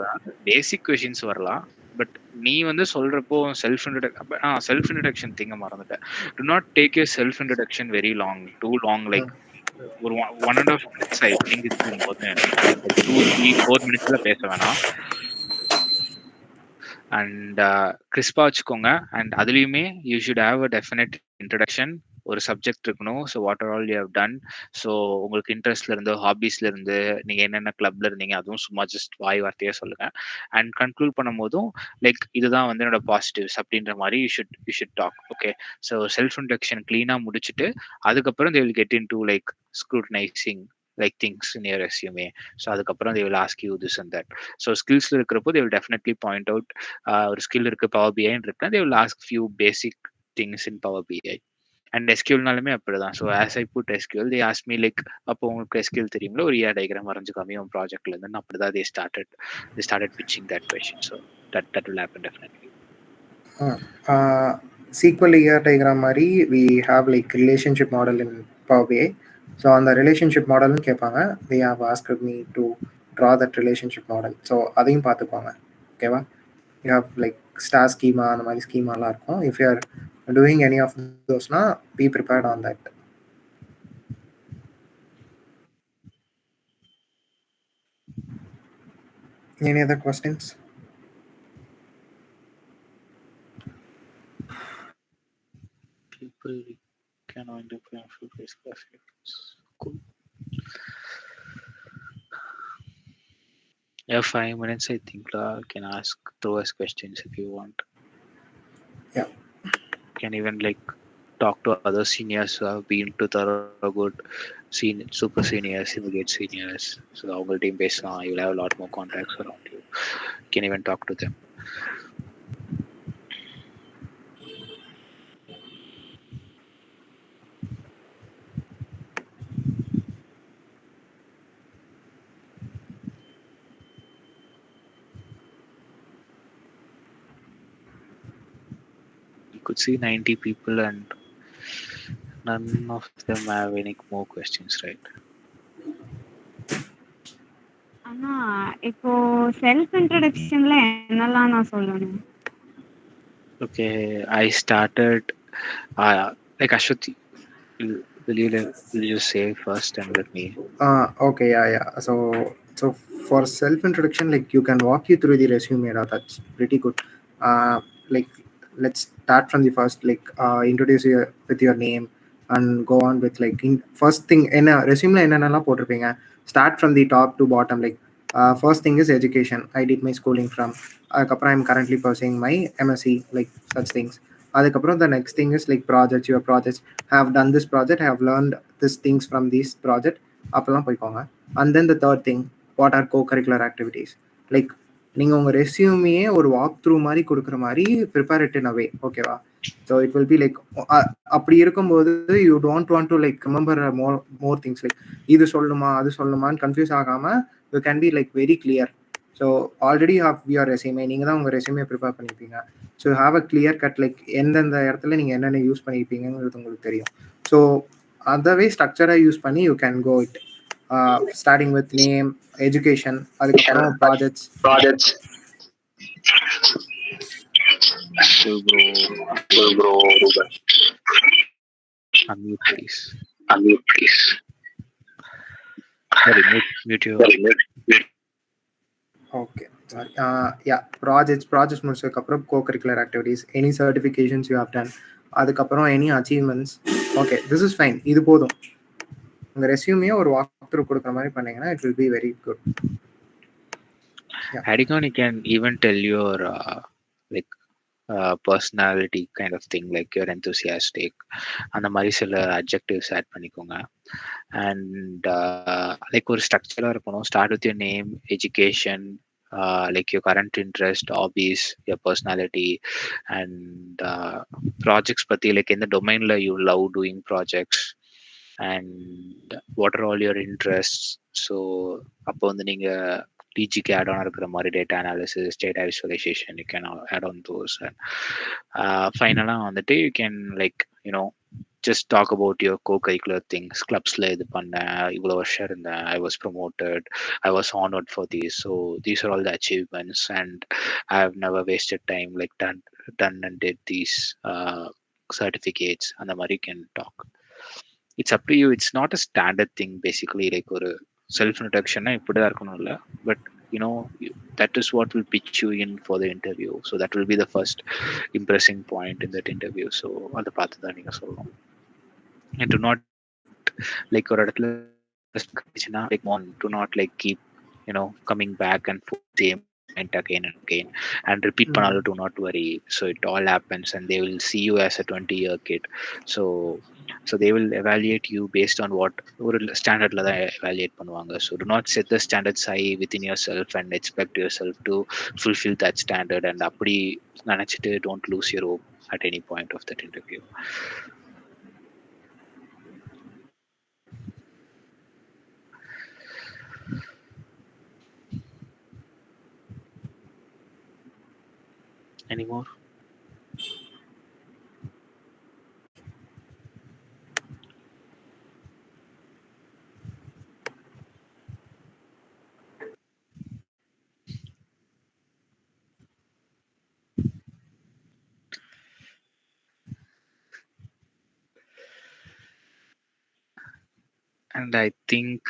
Basic questions varala, but நீ வந்து சொல்றப்போ self introduction thing மறந்துட்ட. Do not take your self introduction very long, too long, like ஒரு 1.5 minutes I think it's more than enough. Like 2-3-4 minutes la பேச வேணாம். And கிறிஸ்பா வச்சுக்கோங்க. And அதுலேயுமே you should have a definite introduction, ஒரு subject இருக்கணும். So what are all you have done, so உங்களுக்கு இன்ட்ரெஸ்ட்ல இருந்து ஹாபீஸ்ல இருந்து நீங்க என்னென்ன கிளப்ல இருந்தீங்க அதுவும் சும்மா ஜஸ்ட் வாய் வார்த்தையே சொல்லுங்க. அண்ட் கன்க்ளூட் பண்ணும் போதும் லைக் இதுதான் வந்து என்னோட பாசிட்டிவ்ஸ் அப்படின்ற மாதிரி you should talk. Okay, so self introduction கிளீனா முடிச்சுட்டு அதுக்கப்புறம் they will get into like scrutinizing like things in your resume. So அதுக்கப்புறம் they will ask you this and that. So skills இருக்கிறப்போ they will definitely point out ஒரு skill இருக்கு power பிஐ இருக்கு, they will ask few basic things in power bi. And SQLனாலுமே அப்படிதான். So as I put SQL, they asked me like அப்போ உங்களுக்கு SQL தெரியுங்களா, ஒரு ER diagram வரைஞ்சு காமியும் ப்ராஜெக்ட்ல இருந்து. அப்படிதான் they started pitching that question. So that will happen definitely. SQL ER diagram மாதிரி we have like relationship model in Power BI. So on the relationship model கேட்பாங்க, they have asked me to draw that relationship model. So அதையும் பார்த்துக்குவாங்க. ஓகேவா? You have like star schema, அந்த மாதிரி ஸ்கீமாலாம் இருக்கும். If you are doing any of those na, be prepared on that. Any other questions? People can identify face classifications. Cool. Yeah, 5 minutes I think. Can throw us questions if you want. Yeah. Can even like talk to other seniors who have been to THOROGOOD, super seniors, immediate seniors. So the whole team based on you'll have a lot more contacts around you. You can even talk to them. You could see 90 people and none of them have any more questions, right? அண்ணா இப்போ self இன்ட்ரோடக்ஷன்ல என்னெல்லாம் நான் சொல்லணும்? Okay, I started like Ashwath, will you say first and let me? Okay, yeah. So for self introduction, like you can walk you through the resume. That's pretty good. Like let's start from the first, like introduce you with your name and go on with like first thing in a resume la enna potirpinga. Start from the top to bottom. Like first thing is education. I did my schooling from. Adukapra I'm currently pursuing my MSc, like such things. Adukapra the next thing is like projects. Your projects, have done this project, have learned these things from this project. அப்பெல்லாம் போய்க்கோங்க. And then the third thing, what are co-curricular activities. Like நீங்கள் உங்கள் ரெஸ்யூமையே ஒரு walk through மாதிரி கொடுக்குற மாதிரி prepare it in அ வே. ஓகேவா? So it will be like அப்படி இருக்கும்போது you don't want to like remember more things, like இது சொல்லணுமா அது சொல்லணுமான்னு கன்ஃபியூஸ் ஆகாமல் you can be like very clear. So already have your resume, நீங்கள் தான் உங்கள் ரெஸ்யூமே ப்ரிப்பேர் பண்ணியிருப்பீங்க. So have a clear cut, like எந்தெந்த இடத்துல நீங்கள் என்னென்ன யூஸ் பண்ணியிருப்பீங்கிறது உங்களுக்கு தெரியும். ஸோ அதவே ஸ்ட்ரக்சரா யூஸ் பண்ணி you can go it. Starting with name, education, அதுக்கப்புறம் projects. Bro, unmute please. Sorry, mute your. Okay, sorry. Yeah, projects முடிச்சதுக்கப்புறம் co-curricular activities, any certifications you have done, அதுக்கப்புறம் any achievements. Okay, this is fine. இது போதும். உங்க ரெஸ்யூமையே ஒரு walk through கொடுக்குற மாதிரி பண்ணீங்கன்னா it will be very good. Adikon, you can even tell your like personality kind of thing, like you're enthusiastic, அந்த மாதிரி சில adjectives add பண்ணிக்கோங்க. And like ஒரு ஸ்ட்ரக்சரா இருக்கணும். Start with your name, education, like your current interest, hobbies, your personality, and projects பத்தி, like in the domain la you love doing projects, and what are all your interests. So அப்போ வந்து நீங்க டிஜிக்கு add on இருக்கிற மாதிரி data analysis, data visualisation, you can add on those. And ஃபைனலாக வந்துட்டு you can like you know just talk about your co-curricular things. Clubsல இது பண்ணேன், இவ்வளோ வருஷம் இருந்தேன், I was promoted, I was honored for these. So these are all the achievements, and I have never wasted time, like done and did these certificates. அந்த மாதிரி you can talk. It's up to you. It's not a standard thing basically, like ஒரு self இன்ட்ரடக்ஷன்னா இப்படி தான் இருக்கணும் இல்லை, but that is what will pitch you in for the interview. So that will be the first impressing point in that interview. So அதை பார்த்து தான் நீங்கள் சொல்லணும். And do not like ஒரு இடத்துல like do not like keep coming back and forth same point again and again and repeat panalo. Do not worry. So it all happens, and they will see you as a 20-year kid. So they will evaluate you based on what ஒரு ஸ்டாண்டர்ட்ல தான் evaluate பண்ணுவாங்க. So do not set the standards high within yourself and expect yourself to fulfill that standard, and அப்படி நினைச்சிட்டு don't lose your hope at any point of that interview. Any more? And I think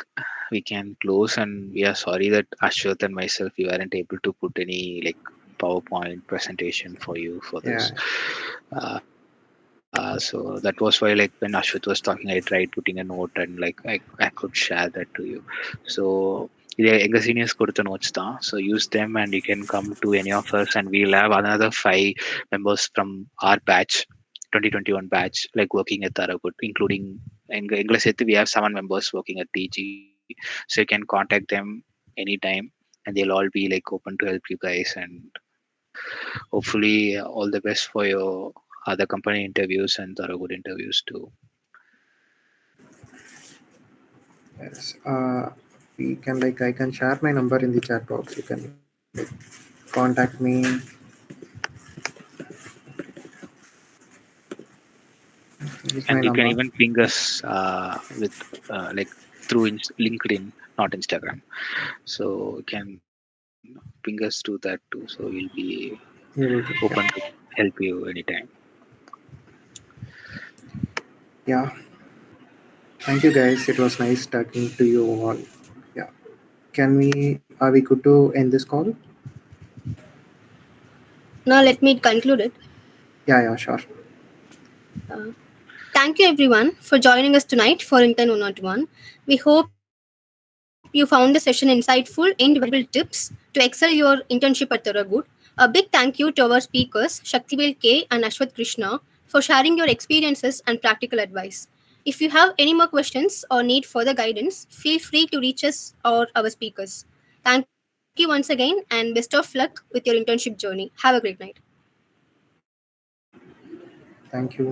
we can close, and we are sorry that Ashwath and myself, we weren't able to put any like PowerPoint presentation for you for this. So that was why, like, when Ashwath was talking, I tried putting a note, and like I could share that to you. So எங்க seniors கொடுத்த notes தான். So use them and you can come to any of us, and we'll have another 5 members from our batch, 2021 batch, like working at THOROGOOD, including எங்களை சேர்த்து we have 7 members working at TG. So you can contact them anytime, and they'll all be like open to help you guys, and hopefully all the best for your other company interviews and THOROGOOD interviews too. Yes. We can I can share my number in the chat box. You can contact me. And you can even ping us with like through LinkedIn, not Instagram. So you can ping us to that too. So we'll be open to help you anytime. Yeah. Thank you guys. It was nice talking to you all. Yeah. Are we good to end this call? Now let me conclude it. Yeah, sure. Thank you everyone for joining us tonight for Intern 101. We hope you found the session insightful and valuable tips to excel your internship at THOROGOOD. A big thank you to our speakers Shakthivel K and Aswathkrishna for sharing your experiences and practical advice. If you have any more questions or need further guidance, feel free to reach us or our speakers. Thank you once again, and best of luck with your internship journey. Have a great night. Thank you.